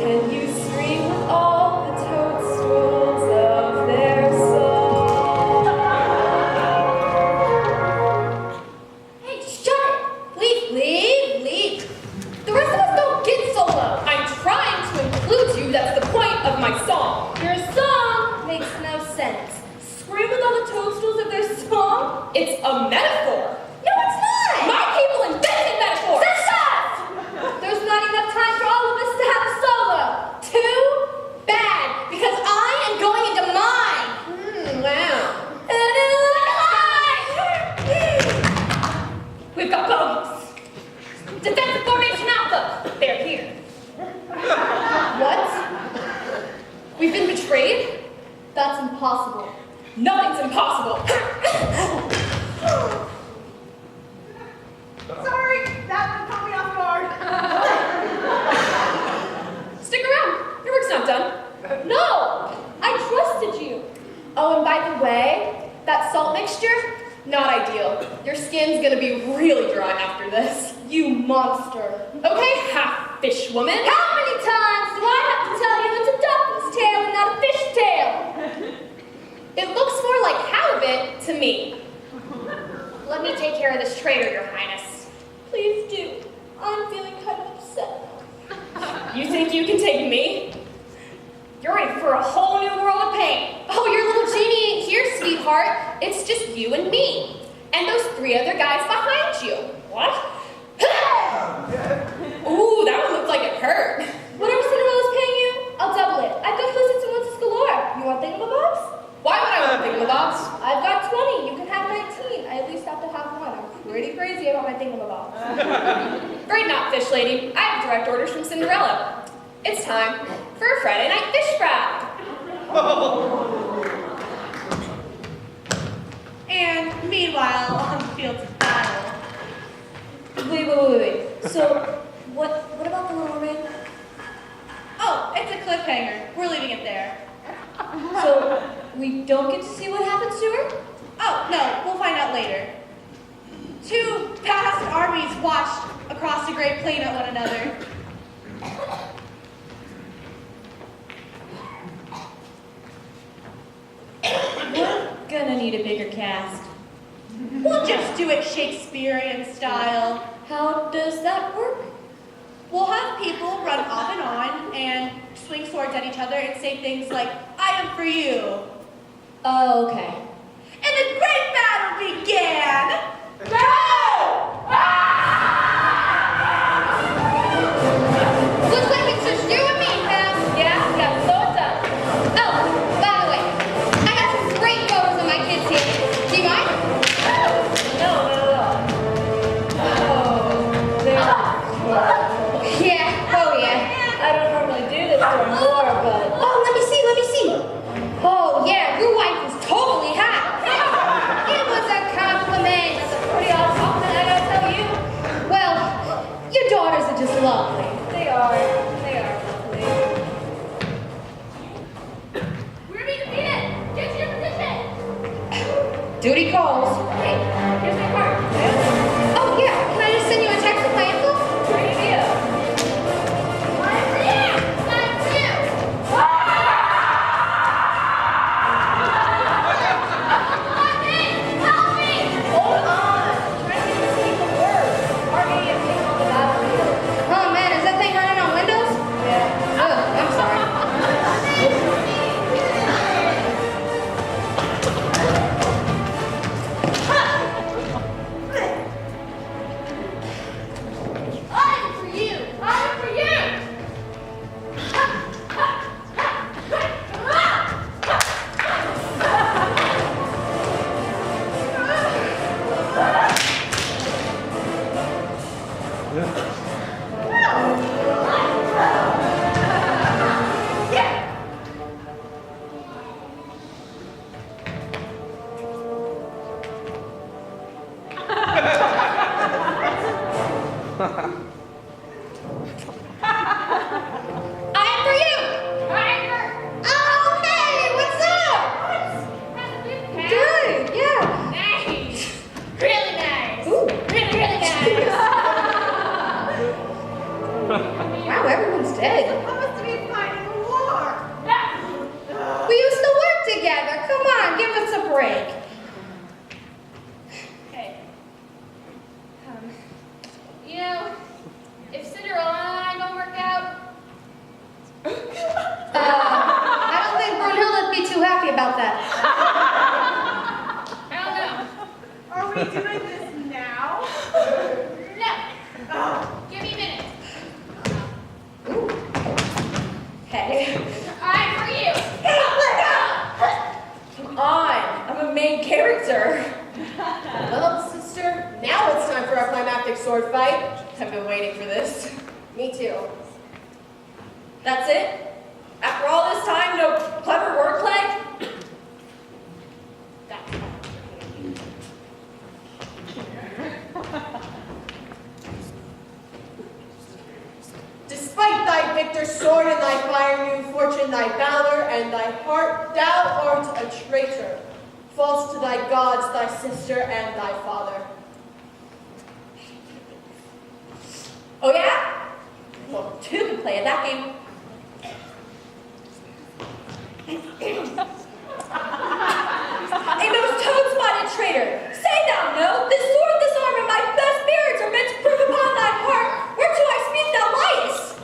Can you scream with all the toadstools of their song? Hey, just shut it! Leave. The rest of us don't get solo. I'm trying to include you. That's the point of my song. Your song makes no sense. Scream with all the toadstools of their song? It's a metaphor. No, it's not! My people invented metaphors. There's not enough time for all of us to have a solo. Too bad, because I am going into mine. Wow. We've got bogeys. Defensive formation alpha. They're here. What? We've been betrayed? That's impossible. Nothing's impossible. Sorry, the way, that salt mixture, not ideal. Your skin's gonna be really dry after this. You monster. Okay, half fish woman. How many times do I have to tell you it's a duck's tail and not a fish tail? It looks more like halibut to me. Let me take care of this traitor, Your Highness. Please do. I'm feeling kind of upset. You think you can take me? You're in for a whole new world of pain. Oh, your little genie ain't here, sweetheart. It's just you and me. And those 3 other guys behind you. What? Ooh, that one looked like it hurt. Whatever cinema was paying you, I'll double it. I've got visits and what's galore. You want thingamabobs? Why would I want thingamabobs? I've got 20. You can have 19. I at least have to have one. I'm pretty crazy about my thingamabobs. Great not, fish lady. I have direct orders from Cinderella. It's time for a Friday night fish fry. And meanwhile, on the fields of battle. Wait. So, what about the little ring? Oh, it's a cliffhanger. We're leaving it there. So, we don't get to see what happens to her? Oh, no, we'll find out later. 2 vast armies watched across the great plain at one another. We're gonna need a bigger cast. We'll just do it Shakespearean style. How does that work? We'll have people run off and on and swing swords at each other and say things like, I am for you. Oh, okay. And the great battle began. Looks like it's just you and me, pal. Yeah, so it's up. Oh, by the way, I got some great photos of my kids here. Do you mind? No, not at all. Oh, Yeah. I don't normally do this during war, but... Oh, let me see. Oh, yeah, your wife was totally hot. It was a compliment. That's a pretty odd compliment, I gotta tell you. Well, your daughters are just lovely. They are lovely. We're being defeated. Get to your position. Duty calls. Hey, here's my card. Oh, yeah. Can I just send you a text with my info? Great idea. I'm for you. I'm for you. Help me. Hold on. I'm trying to get this thing to work. Army and being on the battlefield. Oh, man. Is that thing running on Windows? Yeah. Oh, I'm sorry. I'm for you. I'm for you. I'm for you. Oh, hey, what's up? Good, yeah. Nice. Really nice. Ooh. Really nice. Wow, everyone's dead. Supposed to be fighting a war. We used to work together. Come on, give us a break. Hey. You know, if Cinderella and I don't work out, I don't think Brunhilde'd be too happy about that. I don't know. Are we doing this now? No. Give me a minute. Hey. I'm for you. Come on, I'm a main character. Well, sister, now it's time for our climactic sword fight. I've been waiting for this. Me too. That's it? After all this time, no clever wordplay? Despite thy victor sword and thy fire new fortune, thy valor and thy heart, thou art a traitor. false to thy gods, thy sister, and thy father. Oh yeah? Well, two can play at that game. A most toad-spotted traitor, say thou no, this sword, this arm, and my best spirits are meant to prove upon thy heart whereto I speak thou liest.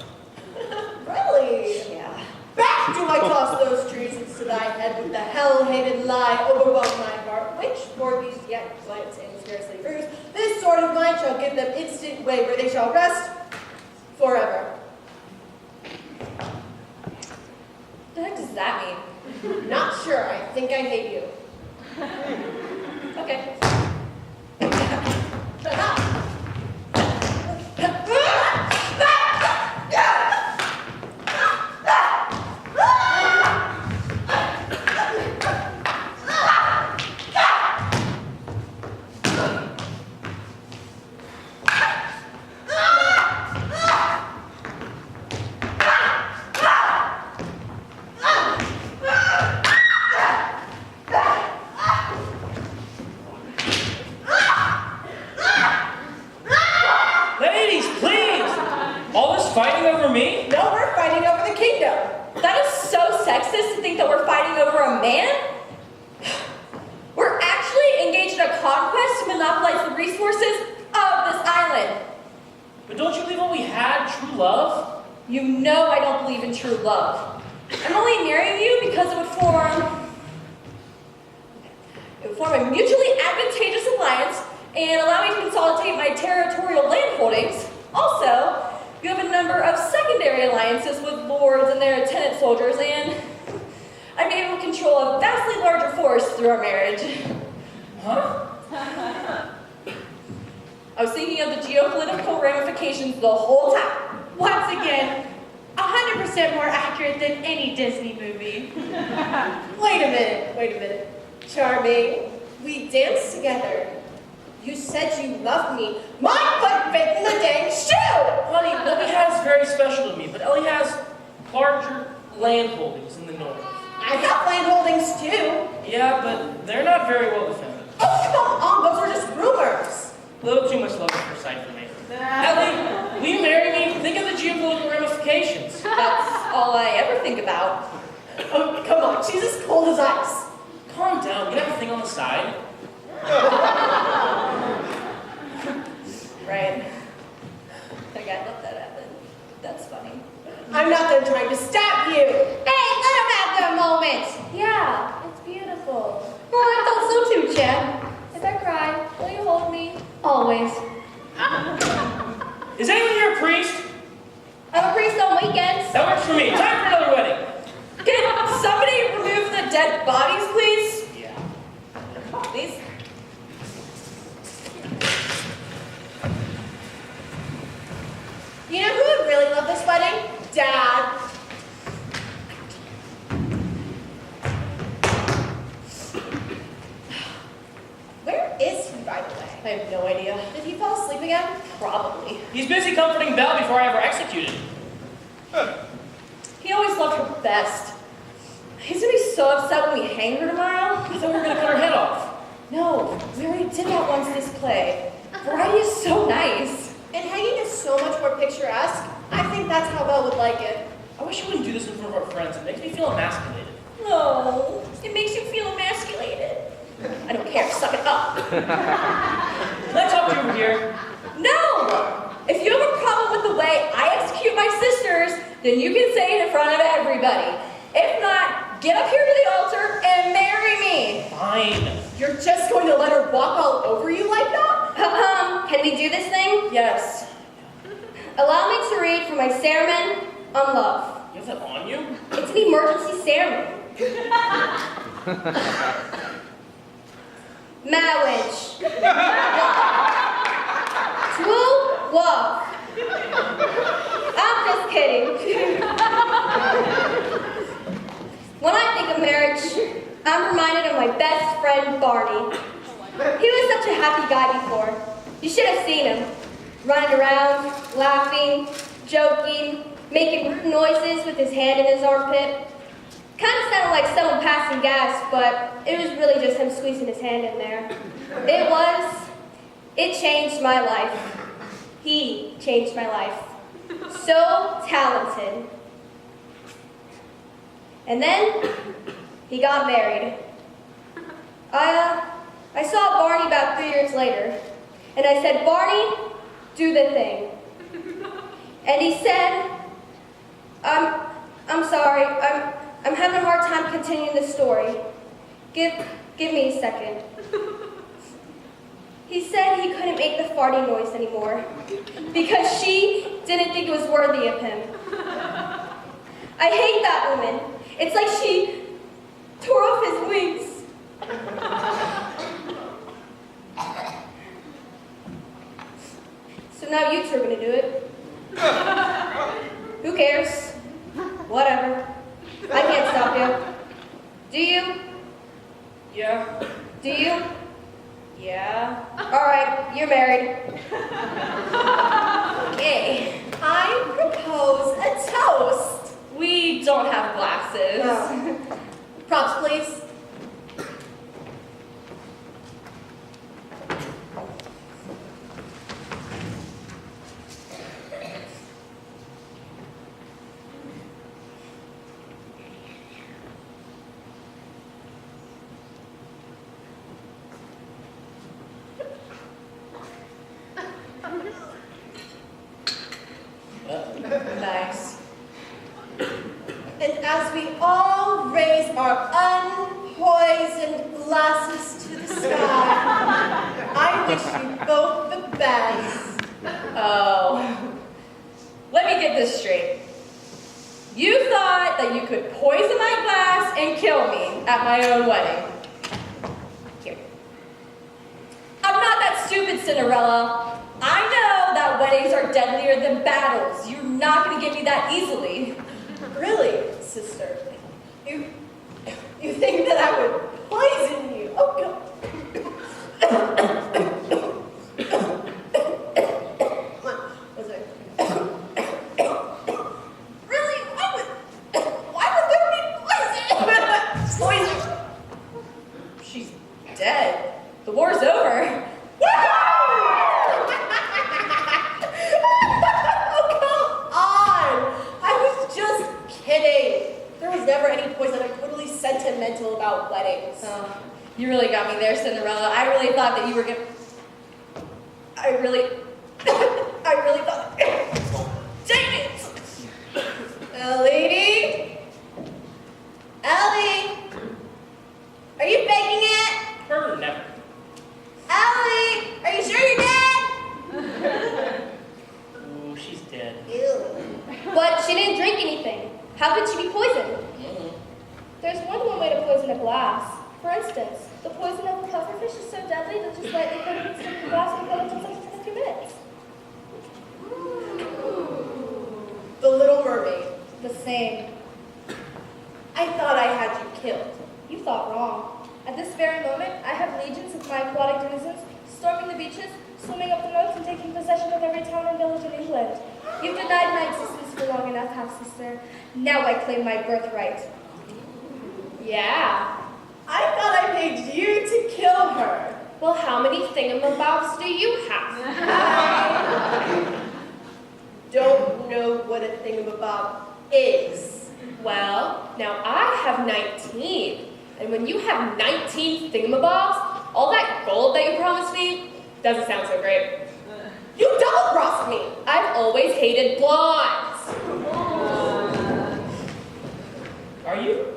Really? Yeah. Back do I toss those treasons to thy head with the hell-hated lie overwhelm my heart, which, for these yet glance and scarcely bruise, this sword of mine shall give them instant way where they shall rest forever. What the heck does that mean? Not sure. I think I hate you. Okay. Ladies, please! All this fighting over me? No, we're fighting over the kingdom. That is so sexist to think that we're fighting over a man. We're actually engaged in a conquest to monopolize the resources of this island. But don't you believe what we had, true love? You know I don't believe in true love. I'm only marrying you because it would form a mutually advantageous alliance and allow me to consolidate my territorial land holdings. Also, you have a number of secondary alliances with lords and their attendant soldiers, and I'm able to control a vastly larger force through our marriage. Huh? I was thinking of the geopolitical ramifications the whole time. Once again, 100% more accurate than any Disney movie. Wait a minute. Charming, we danced together. You said you loved me. My foot fit in the dang shoe! Honey, Lily has very special to me, but Ellie has larger land holdings in the north. I have land holdings too. Yeah, but they're not very well defended. Oh, come on, those are just rumors. A little too much love at first sight for me. Ellie, will you marry me? Think of the geopolitical ramifications. That's all I ever think about. Oh, come on, she's as cold as ice. Calm down, we have a thing on the side. Right. Like, I let that happen. That's funny. I'm not done trying to stab you. Hey, let him have their moment! Yeah, it's beautiful. Well, I thought so too, Chad. If I cry, will you hold me? Always. Is anyone here a priest? I'm a priest on weekends. That works for me. Time for another wedding. Can somebody remove the dead bodies, please? Yeah. Please? You know who would really love this wedding? Dad. Where is he, by the way? I have no idea. Did he fall asleep again? Probably. He's busy comforting Belle before I ever execute him. He always loved her best. He's gonna be so upset when we hang her tomorrow. I thought we were gonna cut her head off. No, we already did that once this play. Variety is so nice. And hanging is so much more picturesque. I think that's how Belle would like it. I wish you wouldn't do this in front of our friends. It makes me feel emasculated. No, it makes you feel emasculated. I don't care, suck it up. Can I talk to you over here? No! If you have a problem with the way I execute my sisters, then you can say it in front of everybody. If not, get up here to the altar and marry me. Fine. You're just going to let her walk all over you like that? Can we do this thing? Yes. Allow me to read from my sermon on love. You have that on you? It's an emergency sermon. Marriage. True love. I'm just kidding. When I think of marriage, I'm reminded of my best friend, Barney. He was such a happy guy before. You should have seen him. Running around, laughing, joking, making rude noises with his hand in his armpit. Kind of sounded like someone passing gas, but it was really just him squeezing his hand in there. It changed my life. He changed my life. So talented. And then he got married. I saw Barney about 3 years later, and I said, Barney, do the thing. And he said, I'm sorry, I'm having a hard time continuing the story. Give me a second. He said he couldn't make the farting noise anymore because she didn't think it was worthy of him. I hate that woman. It's like she tore off his wings. So now you two are gonna do it. Who cares? Whatever. I can't stop you. Do you? Yeah. Do you? Yeah. All right, you're married. Okay. I propose a toast. We don't have glasses. Oh. Props, please. Nice. And as we all raise our unpoisoned glasses to the sky, I wish you both the best. Oh. Let me get this straight. You thought that you could poison my glass and kill me at my own wedding. Here. I'm not that stupid, Cinderella. I know that weddings are deadlier than battles. You're not going to get me that easily. Really, sister? You think that I would poison you? Oh, God. Was it? Really? Why would there be poison? Poison? She's dead. The war's over. Never any poison. I'm totally sentimental about weddings. Oh, you really got me there, Cinderella. I really thought that you were gonna... I really thought... Dang it! Ellie? Ellie? Are you baking it? Her never. Ellie? Are you sure you're dead? Ooh, she's dead. Ew. But she didn't drink anything. How could she be poisoned? There's more than one way to poison a glass. For instance, the poison of a pufferfish is so deadly that just lightly put it in the glass and put it in in a few minutes. The Little Mermaid. The same. I thought I had you killed. You thought wrong. At this very moment, I have legions of my aquatic denizens storming the beaches, swimming up the moats, and taking possession of every town and village in England. You've denied my existence for long enough, half-sister. Now I claim my birthright. Yeah. I thought I paid you to kill her. Well, how many thingamabobs do you have? I don't know what a thingamabob is. Well, now I have 19. And when you have 19 thingamabobs, all that gold that you promised me doesn't sound so great. You double-crossed me. I've always hated blondes. Are you?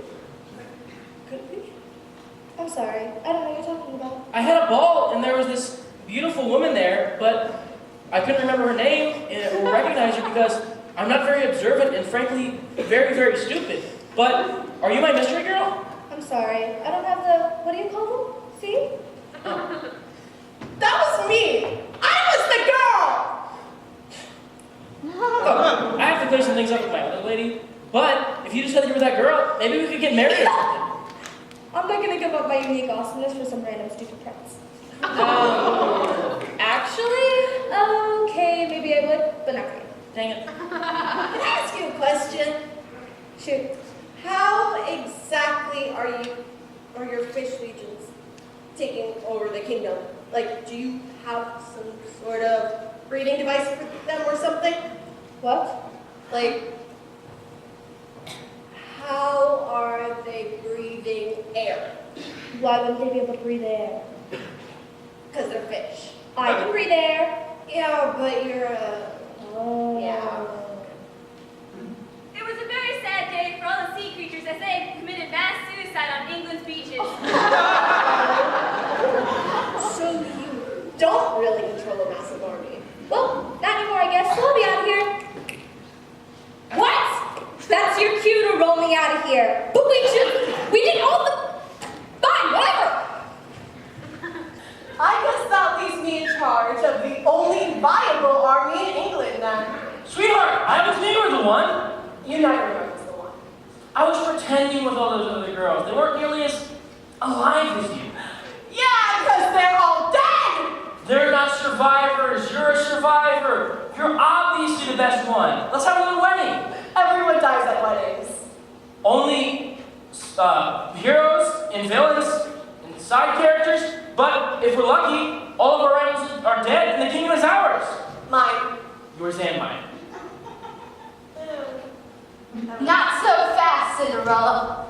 I'm sorry. I don't know what you're talking about. I had a ball and there was this beautiful woman there, but I couldn't remember her name or recognize her because I'm not very observant and frankly very, very stupid. But are you my mystery girl? I'm sorry. I don't have the... What do you call them? See? Oh. That was me. I was the girl. Look, I have to clear some things up with my other lady, but if you just said that you were that girl, maybe we could get married or something. I'm not gonna give up my unique awesomeness for some random stupid prince. Actually, Okay, maybe I would, but not really. Dang it. Can I ask you a question? Shoot. How exactly taking over the kingdom? Like, do you have some sort of breathing device for them or something? What? Like, how are they breathing air? Why wouldn't they be able to breathe air? Because they're fish. I can breathe air. Yeah, but you're a... Oh. Yeah. It was a very sad day for all the sea creatures as they committed mass suicide on England's beaches. So you don't really control a massive army. Well, not anymore, I guess. So I'll be out of here. What? That's your cue to roll me out of here. But we did all the... Fine, whatever. I guess that leaves me in charge of the only viable army in England then. Sweetheart, I was knew you were the one. You never know who's the one. I was pretending with all those other girls. They weren't nearly as alive as you. Yeah, because they're all dead! They're not survivors. You're a survivor. You're obviously the best one. Let's have a little wedding. Everyone dies at weddings. Only heroes and villains and side characters. But if we're lucky, all of our rivals are dead and the kingdom is ours. Mine. Yours and mine. Not so fast, Cinderella.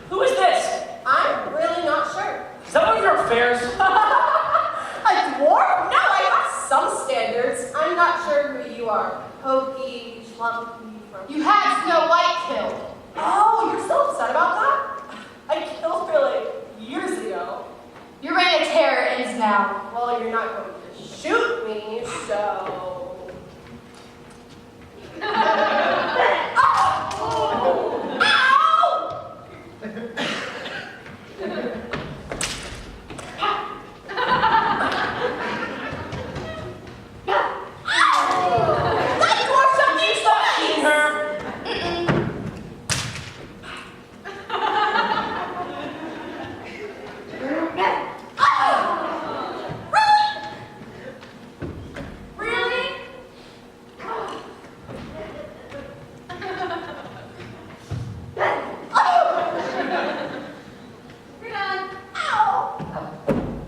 Who is this? I'm really not sure. Is that one of your affairs? A dwarf? No, I have some standards. I'm not sure who you are. Hokey, schlumpy, from... You had Snow White killed. Oh, you're still upset about that? I killed her like years ago. Your reign of terror ends now. Well, you're not going to shoot me, so...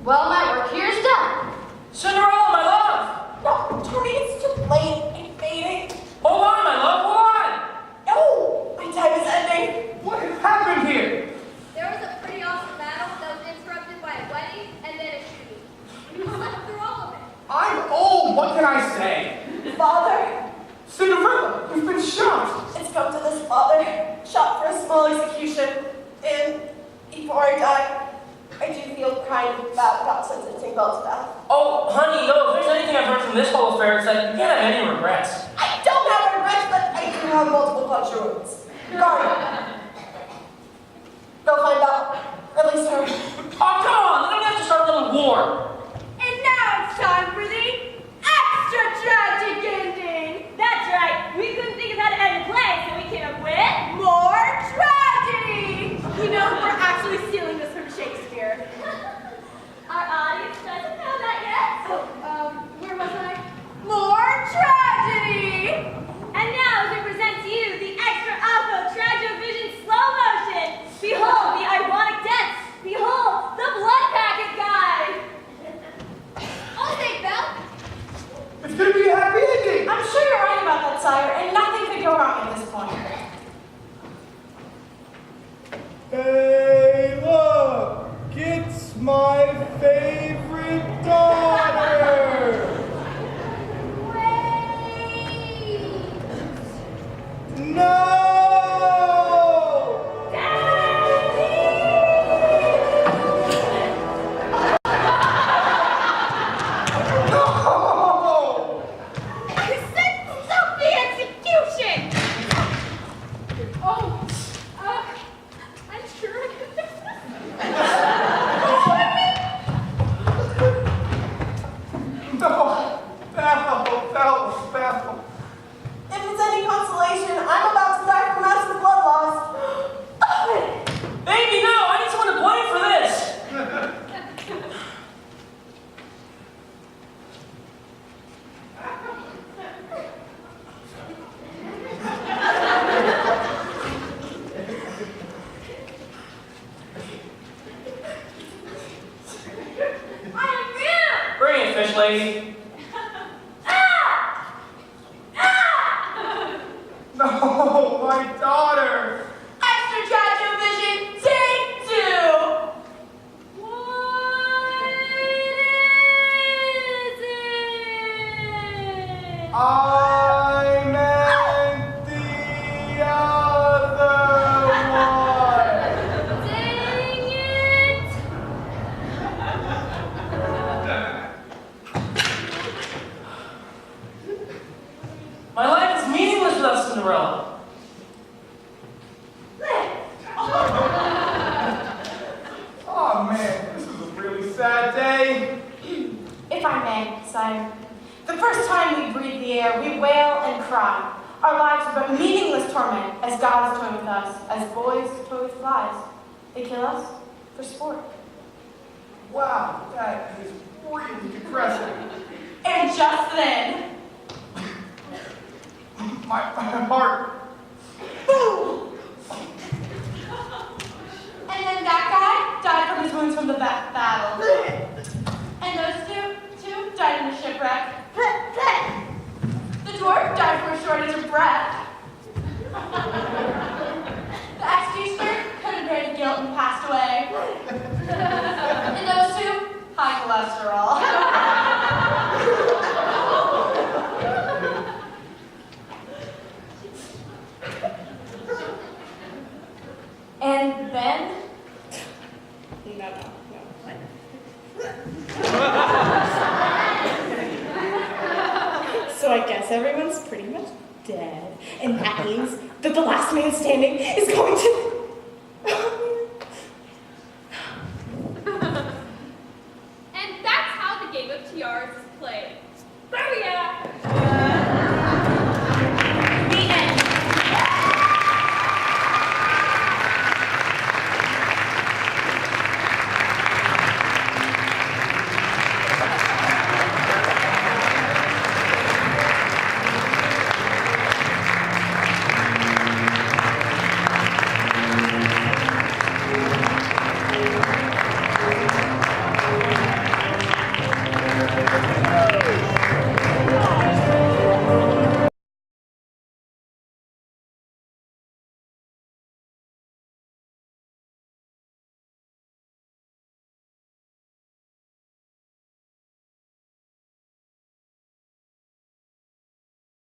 Well, my work here is done. Cinderella, my love! No, Tony, it's too late. I'm fading. Hold on, my love, hold on! No, my time is ending. What has happened here? There was a pretty awesome battle that was interrupted by a wedding and then a shooting. You slept through all of it. I'm old, what can I say? Father, Cinderella, you've been shot. it's come to this, Father. Shot for a small execution. And before I die, I do feel kind of bad about sentencing Belle to death. Oh, honey, no, if there's anything I've heard from this whole affair, it's that you can't have any regrets. I don't have regrets, but I do have multiple puncture wounds. Guard. Go find out. Release her. Oh, come on, then I'm gonna have to start a little war. And now it's time for the extra tragic ending. That's right. We couldn't think of how to end the play, so we came up with more tragedy. You know, we're actually stealing this from Shakespeare. Our audience doesn't know that yet. Where was I? More tragedy. And now as we present to you the extra alpha Tragivision slow motion. Behold the ironic deaths. Behold the blood packet guide. I'll take Belle. It's gonna be a happy ending. I'm sure you're right about that, sire, and nothing could go wrong at this point. Hey, look! It's my favorite daughter! No! I'm sure. No! lady. No, my daughter! Extraterrestrial vision, take 2! What is it? I meant the other one! Dang it! My life is meaningless without Cinderella. Oh man, this is a really sad day. If I may, sire, the first time we breathe the air, we wail and cry. Our lives are but meaningless torment, as gods toy with us, as boys toy with flies. They kill us for sport. Wow, that is really depressing. And just then, My heart. boom! And then that guy died from his wounds from the battle. And those two died in a shipwreck. The dwarf died from a shortage of breath. The ex-teacher couldn't bear the guilt and passed away. And those two, high cholesterol. And then, no. So I guess everyone's pretty much dead. And that means that the last man standing is going to... And that's how the game of Tiaras is played. Booyah!